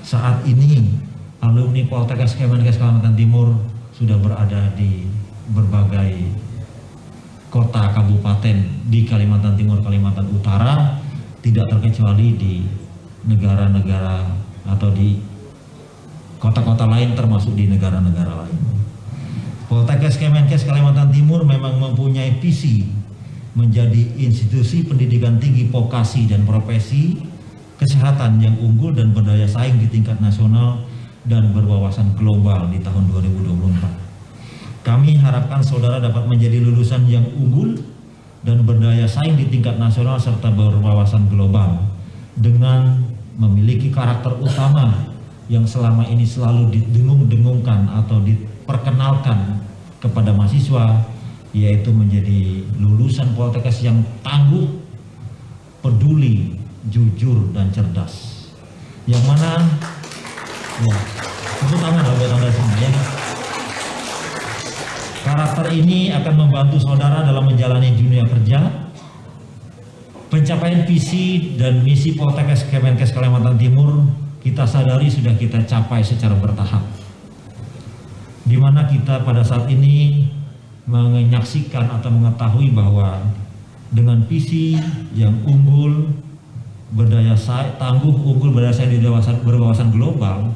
Saat ini alumni Poltekkes Kemenkes Kalimantan Timur sudah berada di berbagai kota kabupaten di Kalimantan Timur, Kalimantan Utara, tidak terkecuali di negara-negara atau di kota-kota lain termasuk di negara-negara lain. Poltekkes Kemenkes Kalimantan Timur memang mempunyai visi menjadi institusi pendidikan tinggi vokasi dan profesi kesehatan yang unggul dan berdaya saing di tingkat nasional dan berwawasan global di tahun 2024. Kami harapkan saudara dapat menjadi lulusan yang unggul dan berdaya saing di tingkat nasional serta berwawasan global dengan memiliki karakter utama yang selama ini selalu didengung-dengungkan atau diperkenalkan kepada mahasiswa, yaitu menjadi lulusan Poltekkes yang tangguh, peduli, jujur, dan cerdas. Yang mana, ya, tepuk tangan buat Anda semua ya. Karakter ini akan membantu saudara dalam menjalani dunia kerja. Pencapaian visi dan misi Poltekkes Kemenkes Kalimantan Timur kita sadari sudah kita capai secara bertahap, di mana kita pada saat ini menyaksikan atau mengetahui bahwa dengan visi yang unggul, tangguh, unggul, berdaya saing, berwawasan global,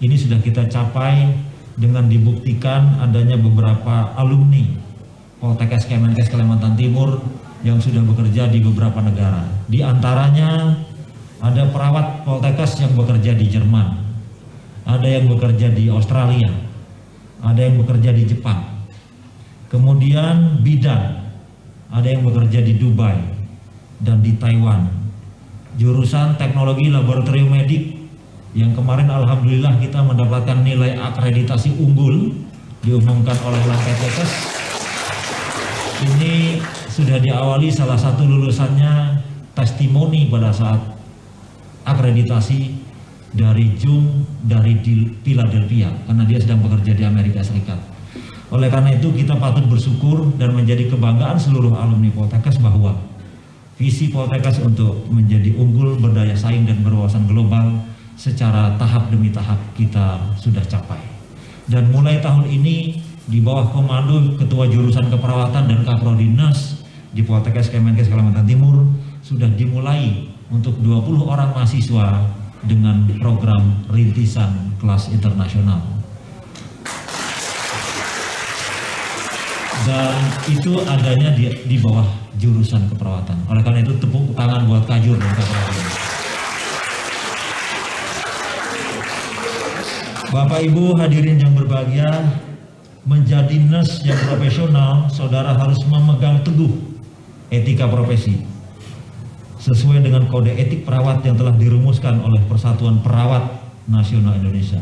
ini sudah kita capai dengan dibuktikan adanya beberapa alumni Poltekkes Kemenkes Kalimantan Timur yang sudah bekerja di beberapa negara. Di antaranya ada perawat Poltekkes yang bekerja di Jerman, ada yang bekerja di Australia, ada yang bekerja di Jepang, kemudian bidan, ada yang bekerja di Dubai dan di Taiwan. Jurusan teknologi laboratorium medik yang kemarin alhamdulillah kita mendapatkan nilai akreditasi unggul diumumkan oleh Poltekkes. Ini sudah diawali salah satu lulusannya testimoni pada saat akreditasi dari Jung dari Philadelphia karena dia sedang bekerja di Amerika Serikat. Oleh karena itu kita patut bersyukur dan menjadi kebanggaan seluruh alumni Poltekkes bahwa visi Poltekkes untuk menjadi unggul, berdaya saing dan berwawasan global secara tahap demi tahap kita sudah capai. Dan mulai tahun ini di bawah komando Ketua Jurusan Keperawatan dan Kaprodinmas di Poltekkes Kemenkes Kalimantan Timur sudah dimulai untuk 20 orang mahasiswa dengan program rintisan kelas internasional. Dan itu adanya di bawah jurusan keperawatan. Oleh karena itu tepuk tangan buat Kajur dan keperawatan. Bapak Ibu hadirin yang berbahagia, menjadi nurse yang profesional, saudara harus memegang teguh etika profesi sesuai dengan kode etik perawat yang telah dirumuskan oleh Persatuan Perawat Nasional Indonesia.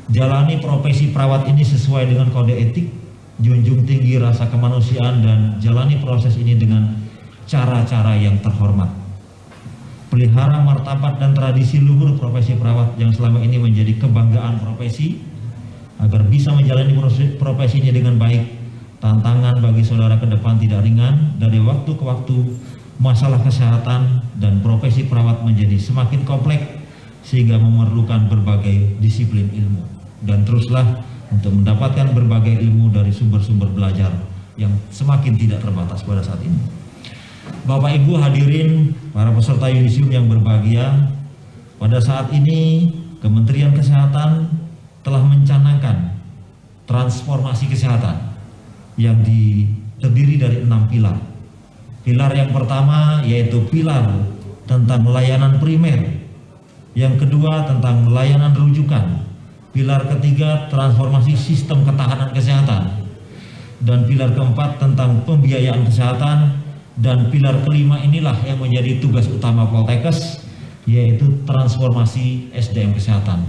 Jalani profesi perawat ini sesuai dengan kode etik, junjung tinggi rasa kemanusiaan dan jalani proses ini dengan cara-cara yang terhormat. Pelihara martabat dan tradisi luhur profesi perawat yang selama ini menjadi kebanggaan profesi agar bisa menjalani profesi ini dengan baik. Tantangan bagi saudara ke depan tidak ringan. Dari waktu ke waktu masalah kesehatan dan profesi perawat menjadi semakin kompleks sehingga memerlukan berbagai disiplin ilmu. Dan teruslah untuk mendapatkan berbagai ilmu dari sumber-sumber belajar yang semakin tidak terbatas pada saat ini. Bapak Ibu hadirin, para peserta yudisium yang berbahagia, pada saat ini Kementerian Kesehatan telah mencanangkan transformasi kesehatan yang terdiri dari 6 pilar. Pilar yang pertama yaitu pilar tentang layanan primer, yang kedua tentang layanan rujukan, pilar ketiga transformasi sistem ketahanan kesehatan, dan pilar keempat tentang pembiayaan kesehatan, dan pilar kelima inilah yang menjadi tugas utama Poltekkes, yaitu transformasi SDM kesehatan,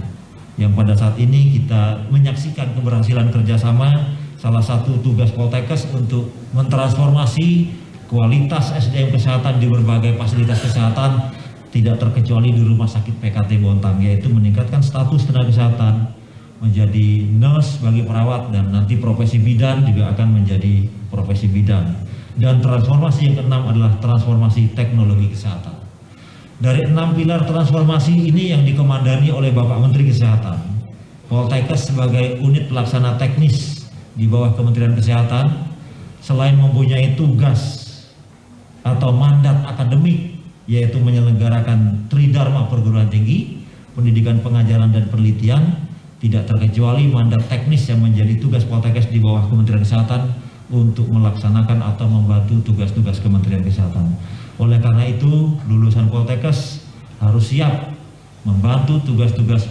yang pada saat ini kita menyaksikan keberhasilan kerjasama. Salah satu tugas Poltekkes untuk mentransformasi kualitas SDM kesehatan di berbagai fasilitas kesehatan, tidak terkecuali di Rumah Sakit PKT Bontang, yaitu meningkatkan status tenaga kesehatan menjadi nurse bagi perawat, dan nanti profesi bidan juga akan menjadi profesi bidan. Dan transformasi yang keenam adalah transformasi teknologi kesehatan. Dari 6 pilar transformasi ini yang dikomandani oleh Bapak Menteri Kesehatan, Poltekkes sebagai unit pelaksana teknis di bawah Kementerian Kesehatan, selain mempunyai tugas atau mandat akademik yaitu menyelenggarakan Tridharma perguruan tinggi, pendidikan, pengajaran dan penelitian, tidak terkecuali mandat teknis yang menjadi tugas Poltekkes di bawah Kementerian Kesehatan untuk melaksanakan atau membantu tugas-tugas Kementerian Kesehatan. Oleh karena itu, lulusan Poltekkes harus siap membantu tugas-tugas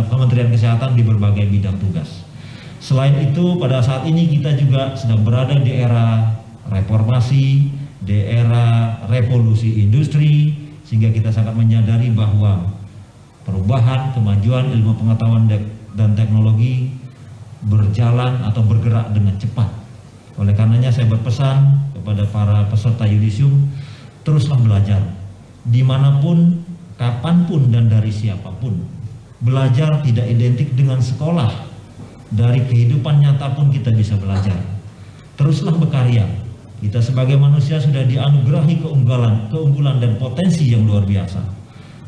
Kementerian Kesehatan di berbagai bidang tugas. Selain itu, pada saat ini kita juga sedang berada di era reformasi, di era revolusi industri, sehingga kita sangat menyadari bahwa perubahan, kemajuan ilmu pengetahuan dan teknologi berjalan atau bergerak dengan cepat. Oleh karenanya saya berpesan kepada para peserta yudisium, teruslah belajar dimanapun, kapanpun dan dari siapapun. Belajar tidak identik dengan sekolah, dari kehidupan nyata pun kita bisa belajar. Teruslah berkarya. Kita sebagai manusia sudah dianugerahi keunggulan dan potensi yang luar biasa.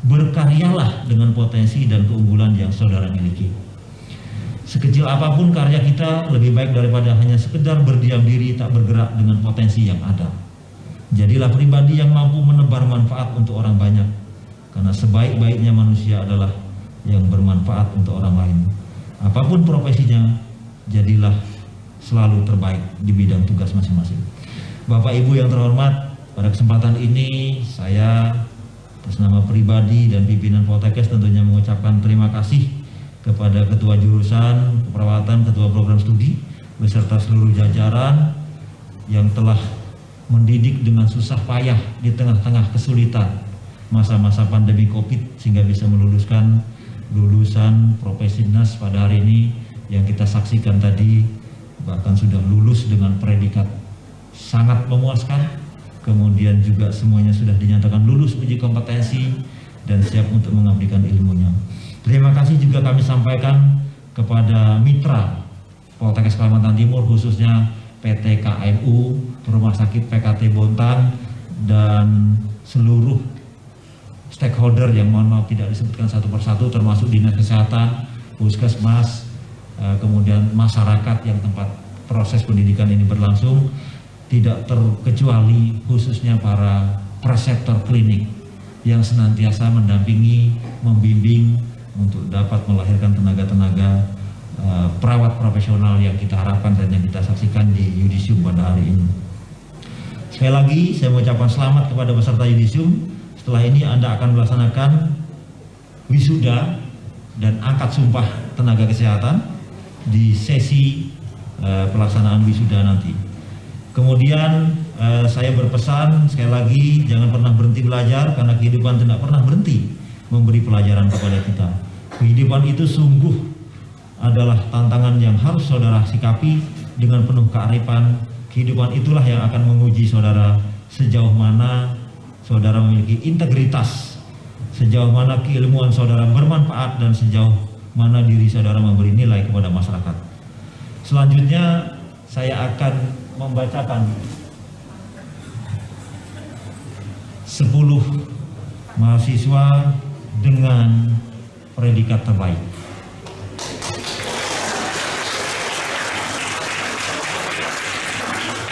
Berkaryalah dengan potensi dan keunggulan yang saudara miliki. Sekecil apapun karya kita lebih baik daripada hanya sekedar berdiam diri tak bergerak dengan potensi yang ada. Jadilah pribadi yang mampu menebar manfaat untuk orang banyak. Karena sebaik-baiknya manusia adalah yang bermanfaat untuk orang lain. Apapun profesinya, jadilah selalu terbaik di bidang tugas masing-masing. Bapak Ibu yang terhormat, pada kesempatan ini saya atas nama pribadi dan pimpinan Poltekkes tentunya mengucapkan terima kasih kepada Ketua Jurusan Keperawatan, Ketua Program Studi, beserta seluruh jajaran yang telah mendidik dengan susah payah di tengah-tengah kesulitan masa-masa pandemi COVID sehingga bisa meluluskan lulusan profesi nas pada hari ini yang kita saksikan tadi, bahkan sudah lulus dengan predikat sangat memuaskan. Kemudian juga semuanya sudah dinyatakan lulus uji kompetensi dan siap untuk mengabdikan ilmunya. Terima kasih juga kami sampaikan kepada mitra Poltekkes Kalimantan Timur, khususnya PT KMU, Rumah Sakit PKT Bontang, dan seluruh stakeholder yang mohon maaf tidak disebutkan satu persatu, termasuk Dinas Kesehatan, Puskesmas, kemudian masyarakat yang tempat proses pendidikan ini berlangsung, tidak terkecuali khususnya para preceptor klinik yang senantiasa mendampingi, membimbing untuk dapat melahirkan tenaga-tenaga perawat profesional yang kita harapkan dan yang kita saksikan di Yudisium pada hari ini. Sekali lagi saya mengucapkan selamat kepada peserta Yudisium. Setelah ini Anda akan melaksanakan wisuda dan angkat sumpah tenaga kesehatan di sesi pelaksanaan wisuda nanti. Kemudian saya berpesan sekali lagi, jangan pernah berhenti belajar, karena kehidupan tidak pernah berhenti memberi pelajaran kepada kita. Kehidupan itu sungguh adalah tantangan yang harus saudara sikapi dengan penuh kearifan. Kehidupan itulah yang akan menguji saudara sejauh mana saudara memiliki integritas, sejauh mana keilmuan saudara bermanfaat, dan sejauh mana diri saudara memberi nilai kepada masyarakat. Selanjutnya saya akan membacakan 10 mahasiswa dengan predikat terbaik.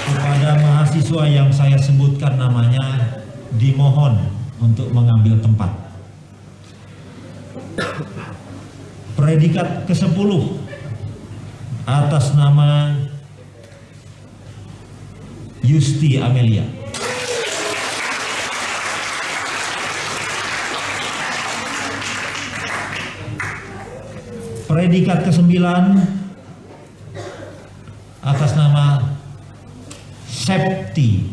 Kepada mahasiswa yang saya sebutkan namanya, dimohon untuk mengambil tempat. Predikat ke-10 atas nama Yusti Amelia. Predikat ke-9 atas nama Septi.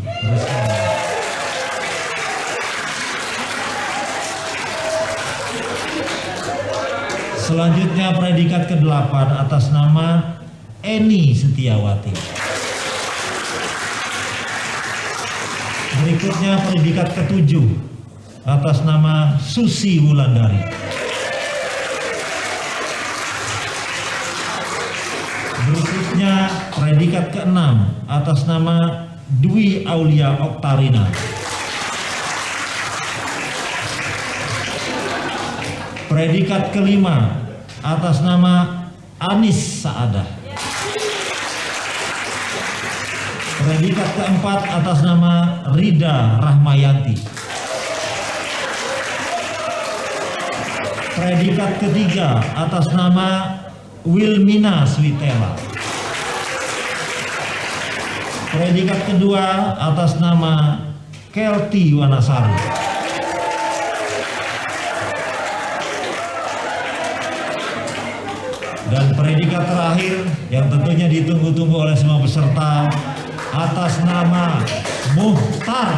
Selanjutnya predikat ke-8 atas nama Eni Setiawati. Berikutnya predikat ke-7 atas nama Susi Wulandari. Berikutnya predikat ke-6 atas nama Dwi Aulia Oktarina. Predikat ke-5 atas nama Anis Saadah. Predikat ke-4 atas nama Rida Rahmayanti. Predikat ke-3 atas nama Wilmina Switela. Predikat kedua atas nama Kelty Wanasari. Dan predikat terakhir yang tentunya ditunggu-tunggu oleh semua peserta atas nama Muhtar.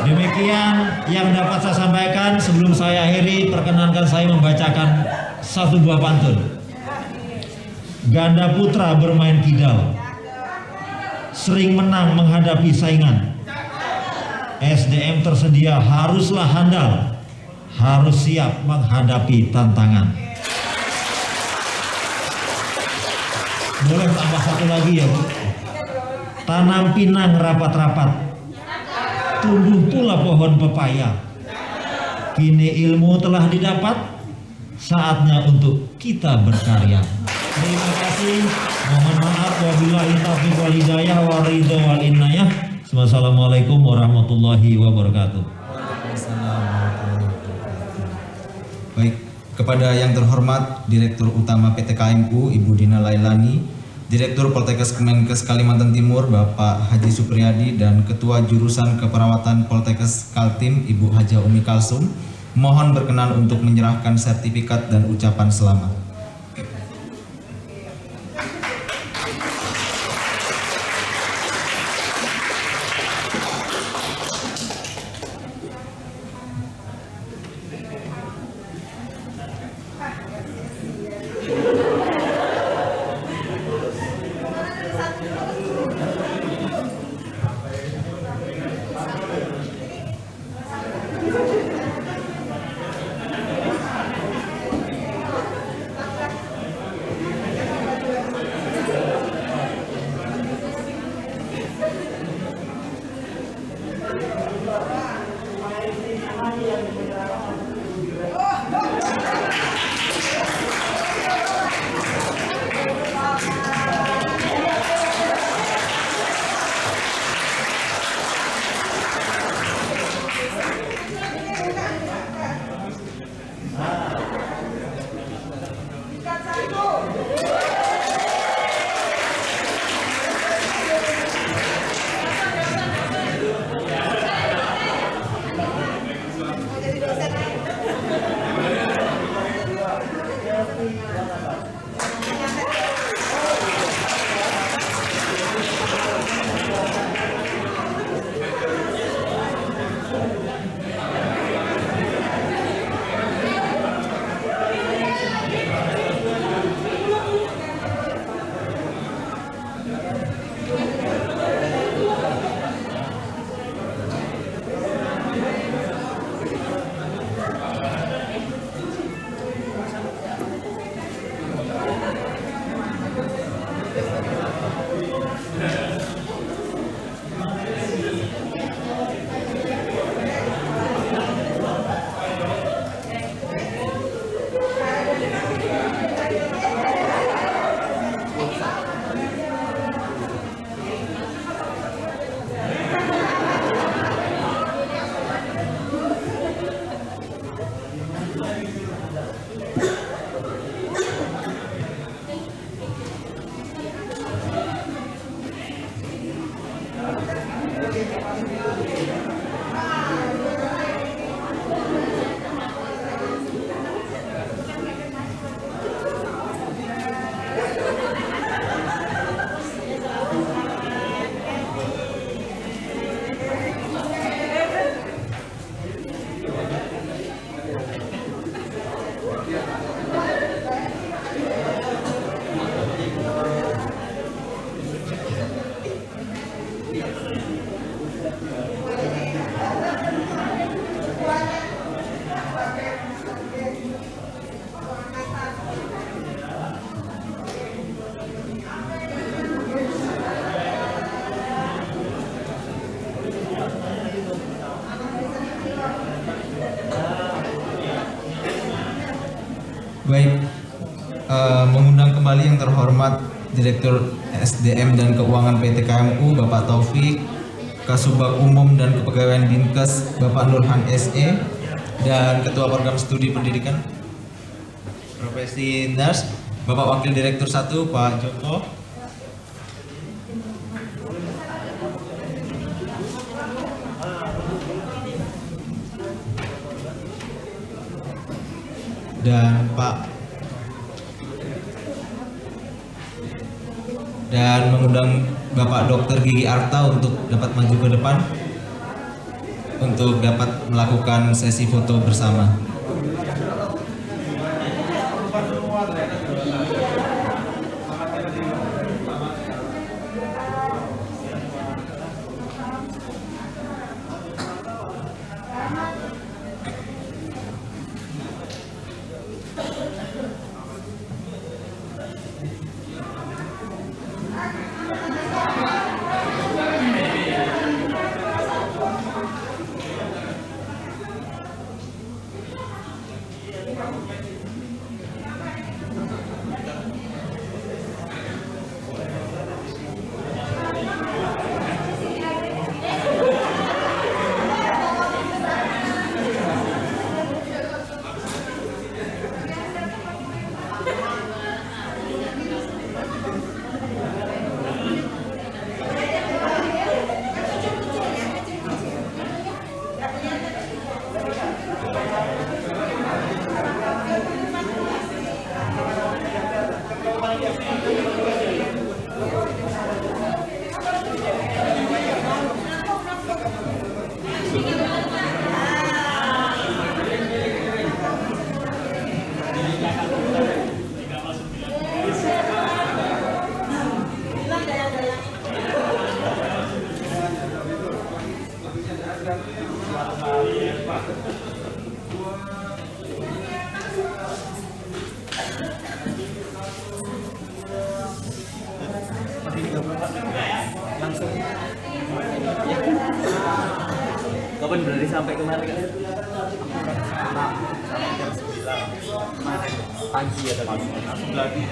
Demikian yang dapat saya sampaikan. Sebelum saya akhiri, perkenankan saya membacakan satu buah pantun. Ganda putra bermain kidal, sering menang menghadapi saingan. SDM tersedia haruslah handal, harus siap menghadapi tantangan. Boleh tambah satu lagi ya Bu? Tanam pinang rapat-rapat, tumbuh pula pohon pepaya. Kini ilmu telah didapat, saatnya untuk kita berkarya. Terima kasih. Mohon maaf wabillahi taufiq wal hidayah wa ridho wal inayah. Wassalamualaikum warahmatullahi wabarakatuh. Baik, kepada yang terhormat Direktur Utama PT KMU Ibu Dina Lailani, Direktur Poltekkes Kemenkes Kalimantan Timur Bapak Haji Supriyadi, dan Ketua Jurusan Keperawatan Poltekkes Kaltim Ibu Haja Umi Kalsum, mohon berkenan untuk menyerahkan sertifikat dan ucapan selamat. Baik, mengundang kembali yang terhormat Direktur SDM dan Keuangan PT KMU Bapak Taufik, Kasubag Umum dan Kepegawaian Dinkes Bapak Nurhan SE, dan Ketua Program Studi Pendidikan Profesi Nurse Bapak Wakil Direktur 1 Pak Joko, dan mengundang Bapak Dr. Gigi Arta untuk dapat maju ke depan untuk dapat melakukan sesi foto bersama. Langsung. Kapan berarti sampai kemana kan? Jam 9 pagi ya tadi. Langsung lagi.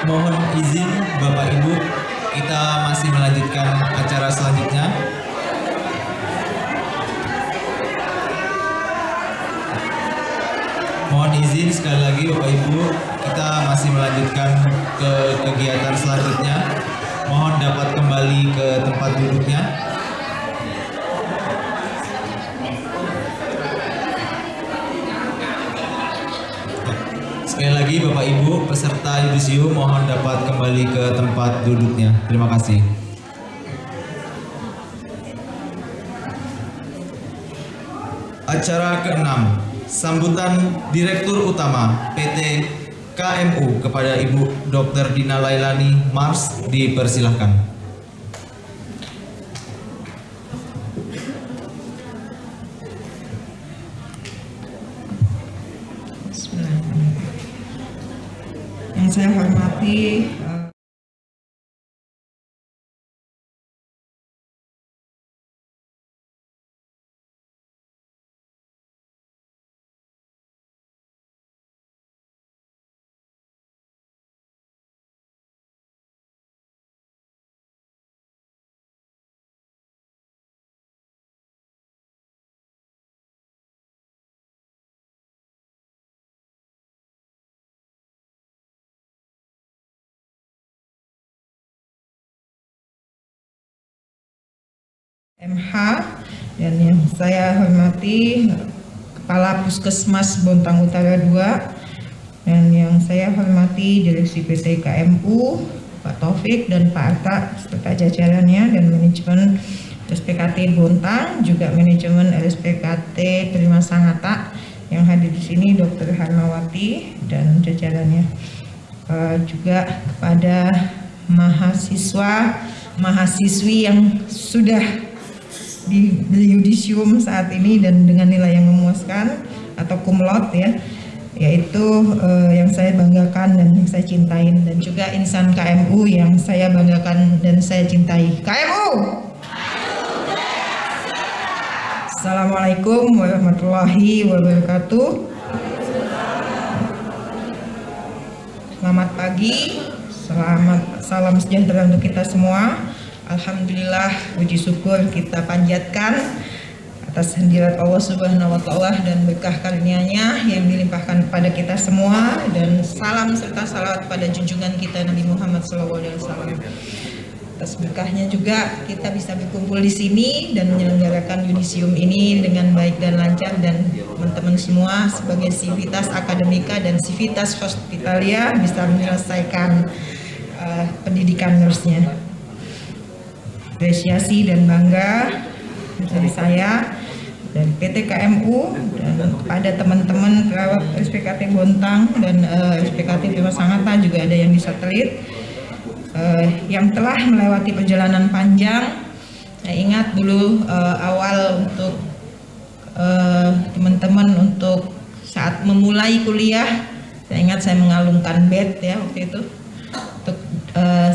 Mohon izin Bapak Ibu, kita masih melanjutkan acara selanjutnya. Mohon izin sekali lagi Bapak Ibu, kita masih melanjutkan ke kegiatan selanjutnya. Mohon dapat kembali ke tempat duduknya. Sekali lagi Bapak Ibu peserta yudisium mohon dapat kembali ke tempat duduknya. Terima kasih. Acara ke-6, sambutan Direktur Utama PT KMU kepada Ibu Dr. Dina Lailani Mars dipersilahkan. Yang saya hormati MH dan yang saya hormati Kepala Puskesmas Bontang Utara 2 dan yang saya hormati Direksi PT KMU Pak Taufik dan Pak Arta serta jajarannya dan manajemen RSPKT Bontang, juga manajemen RSPKT Terima Sangatta yang hadir di sini, Dr. Harmawati dan jajarannya, juga kepada mahasiswa-mahasiswi yang sudah di yudisium saat ini dan dengan nilai yang memuaskan atau cum laude ya, yaitu yang saya banggakan dan yang saya cintain, dan juga insan KMU yang saya banggakan dan saya cintai. KMU Assalamualaikum warahmatullahi wabarakatuh. Selamat pagi, salam sejahtera untuk kita semua. Alhamdulillah, puji syukur kita panjatkan atas hadirat Allah Subhanahu wa Ta'ala dan berkah karunia-Nya yang dilimpahkan kepada kita semua, dan salam serta salawat pada junjungan kita Nabi Muhammad SAW. Atas berkahnya juga kita bisa berkumpul di sini dan menyelenggarakan yudisium ini dengan baik dan lancar, dan teman-teman semua sebagai sivitas akademika dan sivitas hospitalia bisa menyelesaikan pendidikan nursnya. Apresiasi dan bangga dari saya dari PT KMU dan kepada teman-teman perawat SPKT Bontang dan SPKT Bima Sangatta, juga ada yang di satelit, yang telah melewati perjalanan panjang. Saya ingat dulu awal untuk teman-teman untuk saat memulai kuliah, saya ingat saya mengalungkan bed ya waktu itu untuk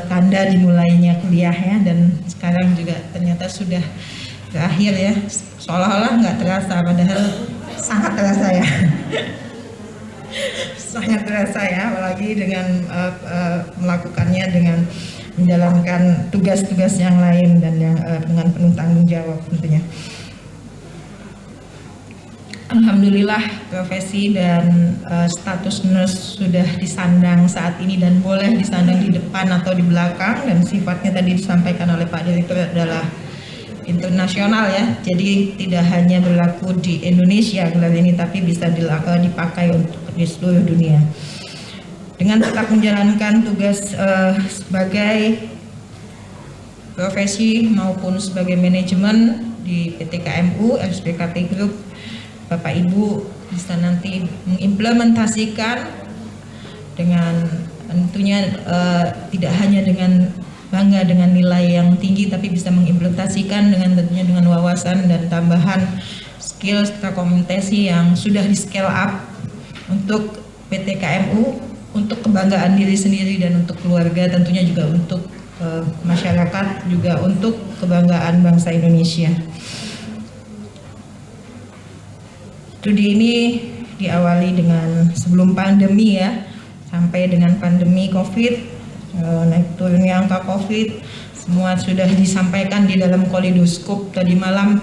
tanda dimulainya kuliah ya, dan sekarang juga ternyata sudah berakhir ya, seolah-olah nggak terasa padahal sangat terasa ya. Sangat terasa ya, apalagi dengan melakukannya dengan menjalankan tugas-tugas yang lain dan yang dengan penuh tanggung jawab tentunya. Alhamdulillah, profesi dan status nurse sudah disandang saat ini dan boleh disandang di depan atau di belakang, dan sifatnya tadi disampaikan oleh Pak Direktur adalah internasional ya, jadi tidak hanya berlaku di Indonesia gelar ini, tapi bisa dipakai untuk di seluruh dunia. Dengan tetap menjalankan tugas sebagai profesi maupun sebagai manajemen di PT KMU, SPKT Group, Bapak Ibu bisa nanti mengimplementasikan dengan tentunya tidak hanya dengan bangga dengan nilai yang tinggi, tapi bisa mengimplementasikan dengan tentunya dengan wawasan dan tambahan skill serta komunikasi yang sudah di scale up untuk PT KMU, untuk kebanggaan diri sendiri dan untuk keluarga, tentunya juga untuk masyarakat, juga untuk kebanggaan bangsa Indonesia. Studi ini diawali dengan sebelum pandemi ya, sampai dengan pandemi COVID, naik turunnya angka COVID, semua sudah disampaikan di dalam Kaleidoskop tadi malam,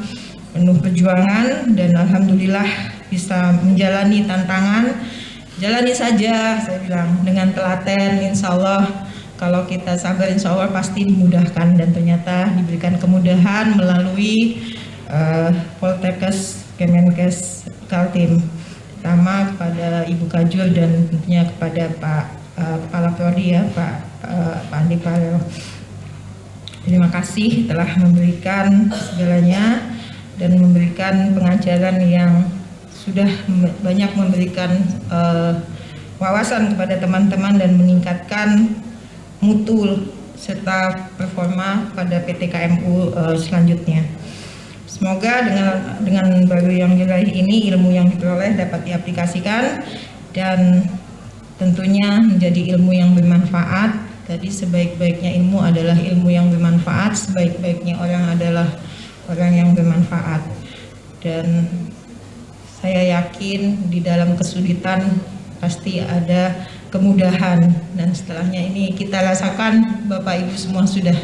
penuh perjuangan, dan alhamdulillah bisa menjalani tantangan. Jalani saja, saya bilang, dengan telaten, insya Allah kalau kita sabar insya Allah pasti dimudahkan, dan ternyata diberikan kemudahan melalui Poltekkes Kemenkes Kaltim, pertama kepada Ibu Kajur dan tentunya kepada Pak Kepala Prodi ya, Pak Andi Parel. Terima kasih telah memberikan segalanya dan memberikan pengajaran yang sudah banyak memberikan wawasan kepada teman-teman dan meningkatkan mutu serta performa pada PT KMU selanjutnya. Semoga dengan baru yang diraih ini, ilmu yang diperoleh dapat diaplikasikan dan tentunya menjadi ilmu yang bermanfaat. Tadi sebaik-baiknya ilmu adalah ilmu yang bermanfaat, sebaik-baiknya orang adalah orang yang bermanfaat. Dan saya yakin di dalam kesulitan pasti ada kemudahan, dan setelahnya ini kita rasakan Bapak Ibu semua sudah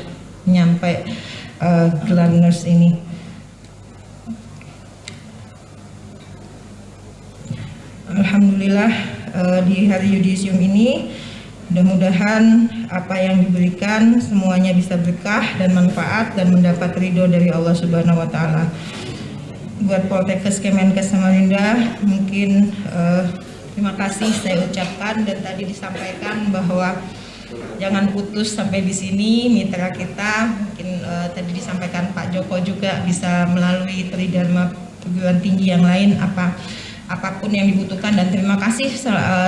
nyampe gelar nurse ini. Alhamdulillah di hari yudisium ini mudah-mudahan apa yang diberikan semuanya bisa berkah dan manfaat dan mendapat ridho dari Allah Subhanahu wa Ta'ala. Buat Poltekkes Kemenkes Samarinda mungkin terima kasih saya ucapkan, dan tadi disampaikan bahwa jangan putus sampai di sini mitra kita. Mungkin tadi disampaikan Pak Joko juga bisa melalui Tridharma perguruan tinggi yang lain apapun yang dibutuhkan, dan terima kasih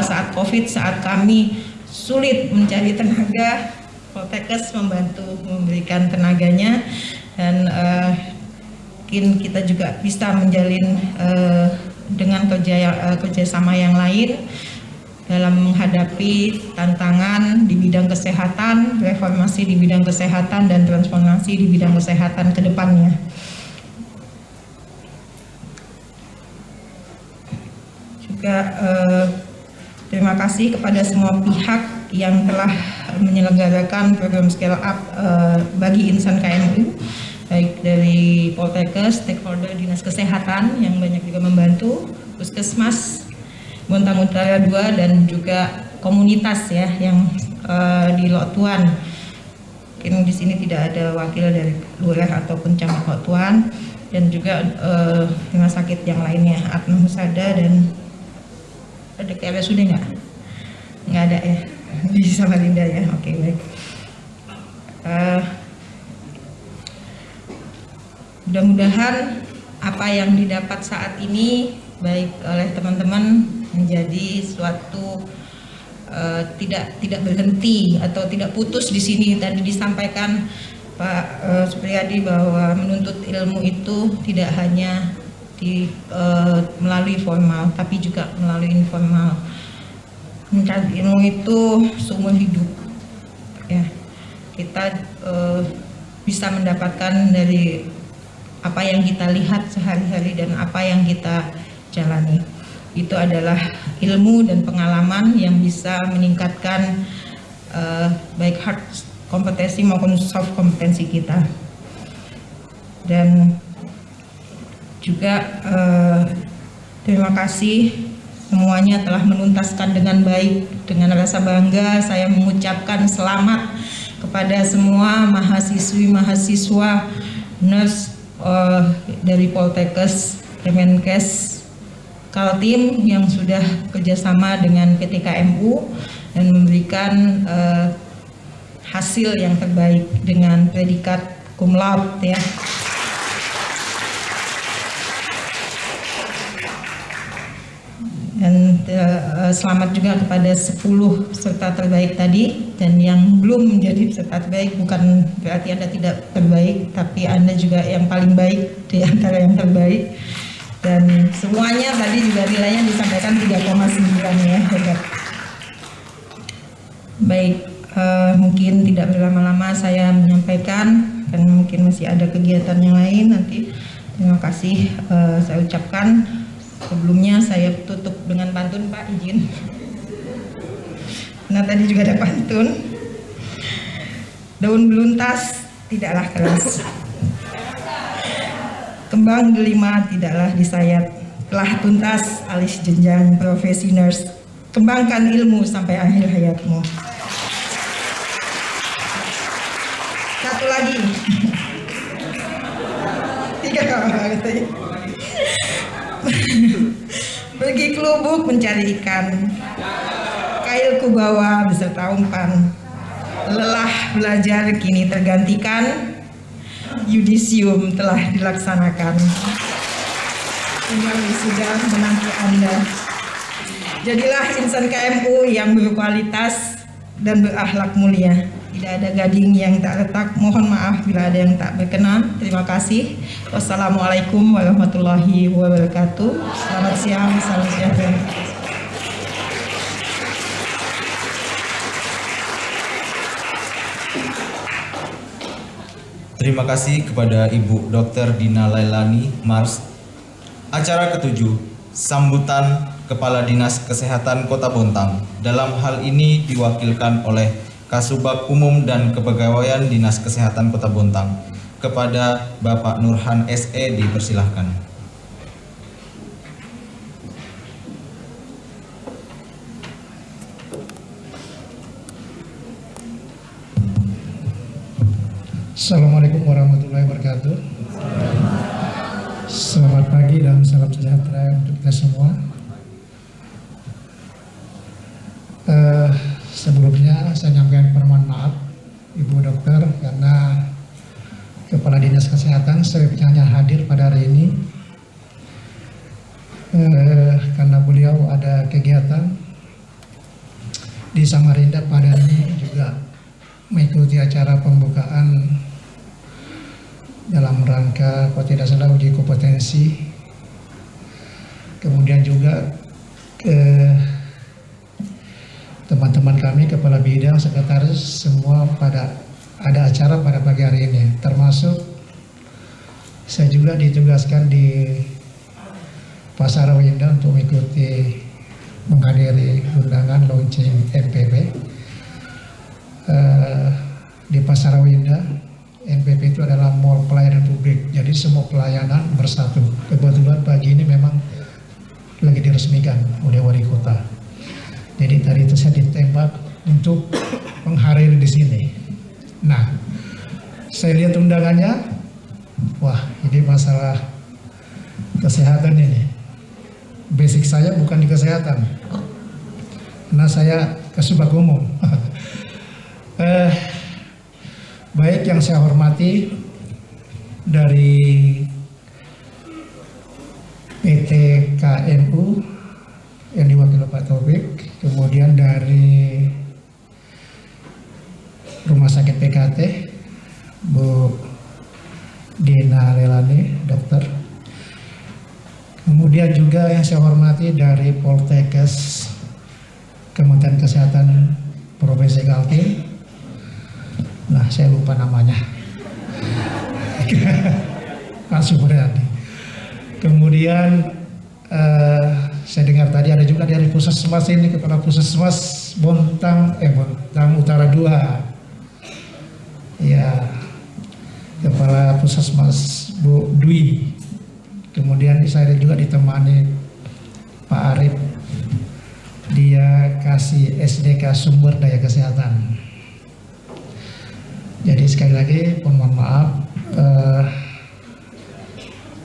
saat COVID, saat kami sulit mencari tenaga, Poltekkes membantu memberikan tenaganya, dan mungkin kita juga bisa menjalin dengan kerjasama yang lain dalam menghadapi tantangan di bidang kesehatan, reformasi di bidang kesehatan, dan transformasi di bidang kesehatan ke depannya. juga terima kasih kepada semua pihak yang telah menyelenggarakan program Scale Up bagi insan KMU, baik dari Poltekkes, stakeholder Dinas Kesehatan yang banyak juga membantu, Puskesmas Bontang Utara 2, dan juga komunitas ya yang di Lotuan. Mungkin di sini tidak ada wakil dari lurah ataupun camat Lotuan, dan juga rumah sakit yang lainnya, Atma Husada, dan ada ke RSUD nggak? Nggak ada ya, di Samarinda ya. Oke, baik. Mudah-mudahan apa yang didapat saat ini baik oleh teman-teman menjadi suatu tidak berhenti atau tidak putus di sini. Tadi disampaikan Pak Supriyadi bahwa menuntut ilmu itu tidak hanya melalui formal, tapi juga melalui informal. Mencari ilmu itu seumur hidup. Ya, kita bisa mendapatkan dari apa yang kita lihat sehari-hari dan apa yang kita jalani. Itu adalah ilmu dan pengalaman yang bisa meningkatkan baik hard kompetensi maupun soft kompetensi kita. Dan juga terima kasih semuanya telah menuntaskan dengan baik. Dengan rasa bangga saya mengucapkan selamat kepada semua mahasiswi-mahasiswa nurse dari Poltekkes, Kemenkes, Kaltim yang sudah kerjasama dengan PT KMU dan memberikan hasil yang terbaik dengan predikat cum laude ya. Dan selamat juga kepada 10 peserta terbaik tadi, dan yang belum menjadi peserta terbaik bukan berarti Anda tidak terbaik, tapi Anda juga yang paling baik di antara yang terbaik. Dan semuanya tadi juga nilainya disampaikan 3,9 ya, hebat. Baik, mungkin tidak berlama-lama saya menyampaikan, dan mungkin masih ada kegiatan yang lain nanti. Terima kasih saya ucapkan. Sebelumnya saya tutup dengan pantun, Pak, izin. Nah, tadi juga ada pantun. Daun beluntas tidaklah keras, kembang delima tidaklah disayat. Telah tuntas alis jenjang profesi nurse, kembangkan ilmu sampai akhir hayatmu. Satu lagi. 3 kali. Pergi ke lubuk mencari ikan, kail ku bawa beserta umpan. Lelah belajar kini tergantikan, yudisium telah dilaksanakan. Tinggal sudah menanti Anda. Jadilah insan KMU yang berkualitas dan berakhlak mulia. Tidak ada gading yang tak retak. Mohon maaf bila ada yang tak berkenan. Terima kasih. Wassalamualaikum warahmatullahi wabarakatuh. Selamat siang, salam sejahtera. Terima kasih kepada Ibu Dr. Dina Lailani Mars. Acara ke-7, sambutan Kepala Dinas Kesehatan Kota Bontang. Dalam hal ini diwakilkan oleh Kasubag Umum dan Kepegawaian Dinas Kesehatan Kota Bontang. Kepada Bapak Nurhan SE dipersilahkan. Assalamualaikum warahmatullahi wabarakatuh. Selamat pagi dan salam sejahtera untuk kita semua. Sebelumnya saya nyampaikan permohonan maaf Ibu Dokter karena Kepala Dinas Kesehatan seyogyanya hadir pada hari ini karena beliau ada kegiatan di Samarinda pada hari ini, juga mengikuti acara pembukaan dalam rangka kalau tidak salah uji kompetensi, kemudian juga teman-teman kami kepala bidang, sekretaris semua pada ada acara pada pagi hari ini, termasuk saya juga ditugaskan di Pasar Winda untuk mengikuti menghadiri undangan launching MPP di Pasar Winda. MPP itu adalah Mall Pelayanan Publik, jadi semua pelayanan bersatu. Kebetulan pagi ini memang lagi diresmikan oleh wali kota. Jadi tadi itu saya ditembak untuk menghadiri di sini. Nah, saya lihat undangannya, wah ini masalah kesehatan ini. Basic saya bukan di kesehatan, karena saya kesubat umum. Baik yang saya hormati dari PT KMU yang diwakili Pak Taufik, kemudian dari Rumah Sakit PKT Bu Dina Lelani, dokter. Kemudian juga yang saya hormati dari Poltekkes Kementerian Kesehatan Provinsi Kaltim. Nah, saya lupa namanya. Pak Supriyadi. Kemudian saya dengar tadi ada juga dari Puskesmas ini, Kepala Puskesmas Bontang Utara 2. Ya, Kepala Puskesmas Bu Dwi. Kemudian saya juga ditemani Pak Arif, dia kasih SDK Sumber Daya Kesehatan. Jadi sekali lagi mohon maaf,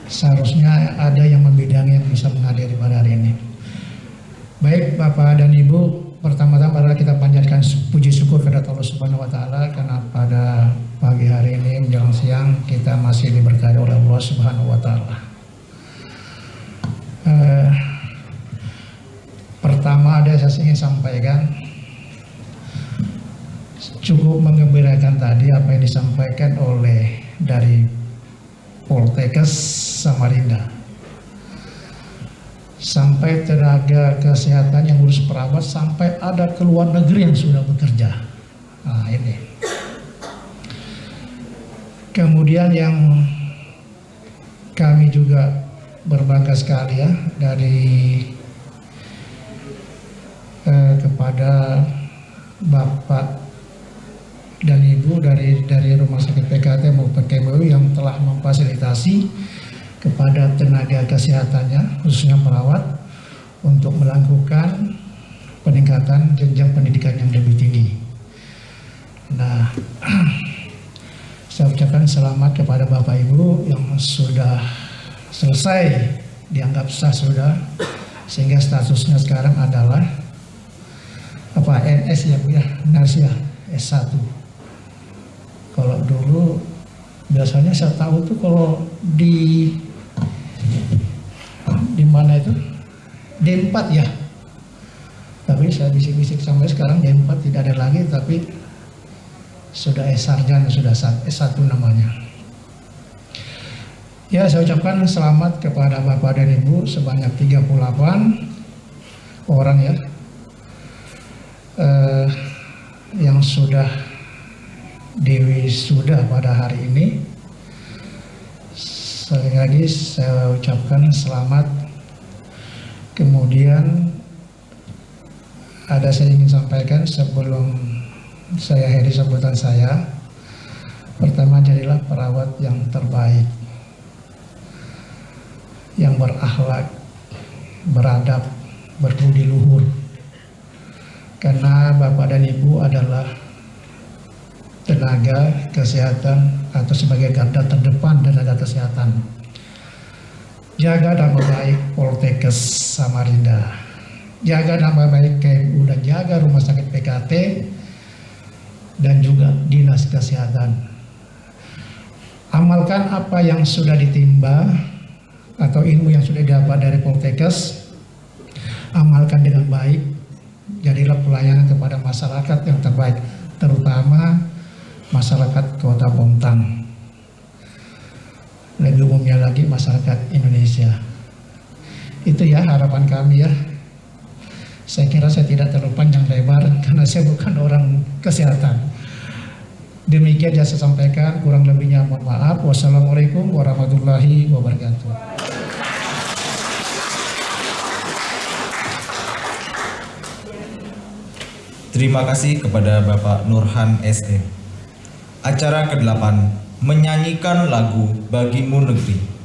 seharusnya ada yang membidangi yang bisa menghadiri pada hari ini. Baik Bapak dan Ibu, pertama-tama adalah kita panjatkan puji syukur kepada Allah Subhanahu wa Ta'ala karena pada pagi hari ini menjelang siang kita masih diberkahi oleh Allah Subhanahu wa Ta'ala. Pertama ada saya ingin sampaikan, cukup mengembirakan tadi apa yang disampaikan oleh dari Poltekkes Samarinda. Sampai tenaga kesehatan yang ngurus perawat, sampai ada ke luar negeri yang sudah bekerja. Nah ini. Kemudian yang kami juga berbangga sekali ya dari kepada Bapak dan Ibu dari Rumah Sakit PKT maupun KMU yang telah memfasilitasi kepada tenaga kesehatannya khususnya perawat untuk melakukan peningkatan jenjang pendidikan yang lebih tinggi. Nah, saya ucapkan selamat kepada Bapak Ibu yang sudah selesai dianggap sah sudah, sehingga statusnya sekarang adalah apa NS ya Bu ya, nurse ya, S1. Kalau dulu biasanya saya tahu tuh kalau di mana itu D4 ya, tapi saya bisik-bisik sampai sekarang D4 tidak ada lagi, tapi sudah S-sarjana, sudah S1 namanya. Ya, saya ucapkan selamat kepada Bapak dan Ibu sebanyak 38 orang ya yang sudah diwisuda pada hari ini. Sekali lagi saya ucapkan selamat. Kemudian ada saya ingin sampaikan sebelum saya akhiri sebutan saya. Pertama, jadilah perawat yang terbaik, yang berakhlak, beradab, berbudi luhur. Karena Bapak dan Ibu adalah tenaga kesehatan atau sebagai garda terdepan tenaga kesehatan. Jaga nama baik Poltekkes Samarinda, jaga nama baik KMU dan jaga Rumah Sakit PKT dan juga Dinas Kesehatan. Amalkan apa yang sudah ditimba atau ilmu yang sudah didapat dari Poltekkes, amalkan dengan baik. Jadilah pelayanan kepada masyarakat yang terbaik, terutama masyarakat Kota Bontang. Lebih umumnya lagi masyarakat Indonesia. Itu ya harapan kami ya. Saya kira saya tidak terlalu panjang lebar karena saya bukan orang kesehatan. Demikian yang saya sampaikan, kurang lebihnya mohon maaf. Wassalamualaikum warahmatullahi wabarakatuh. Terima kasih kepada Bapak Nurhan SE. Acara ke-8, menyanyikan lagu Bagimu Negeri.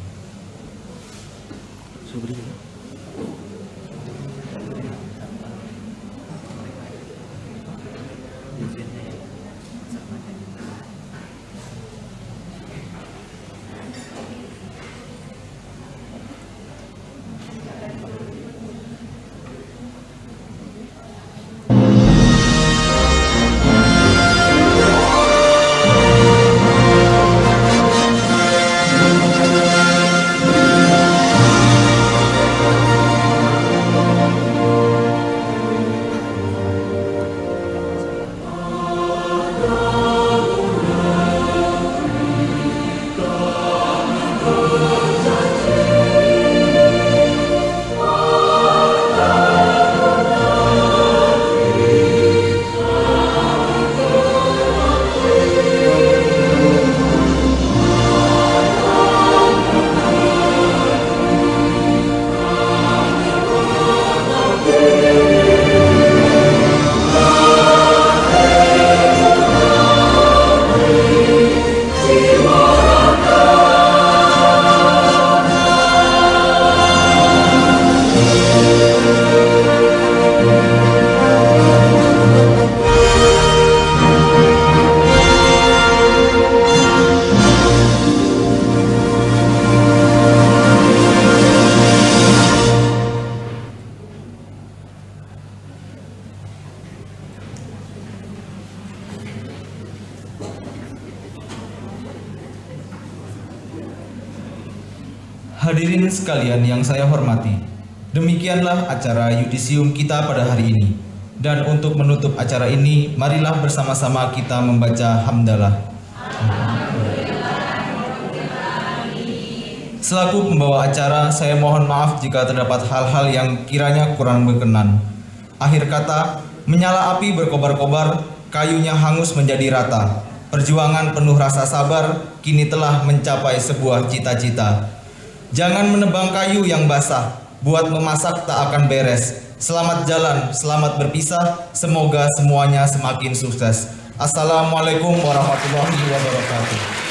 Hadirin sekalian yang saya hormati, demikianlah acara yudisium kita pada hari ini. Dan untuk menutup acara ini, marilah bersama-sama kita membaca hamdalah. Selaku pembawa acara, saya mohon maaf jika terdapat hal-hal yang kiranya kurang berkenan. Akhir kata, menyala api berkobar-kobar, kayunya hangus menjadi rata. Perjuangan penuh rasa sabar, kini telah mencapai sebuah cita-cita. Jangan menebang kayu yang basah, buat memasak tak akan beres. Selamat jalan, selamat berpisah, semoga semuanya semakin sukses. Assalamualaikum warahmatullahi wabarakatuh.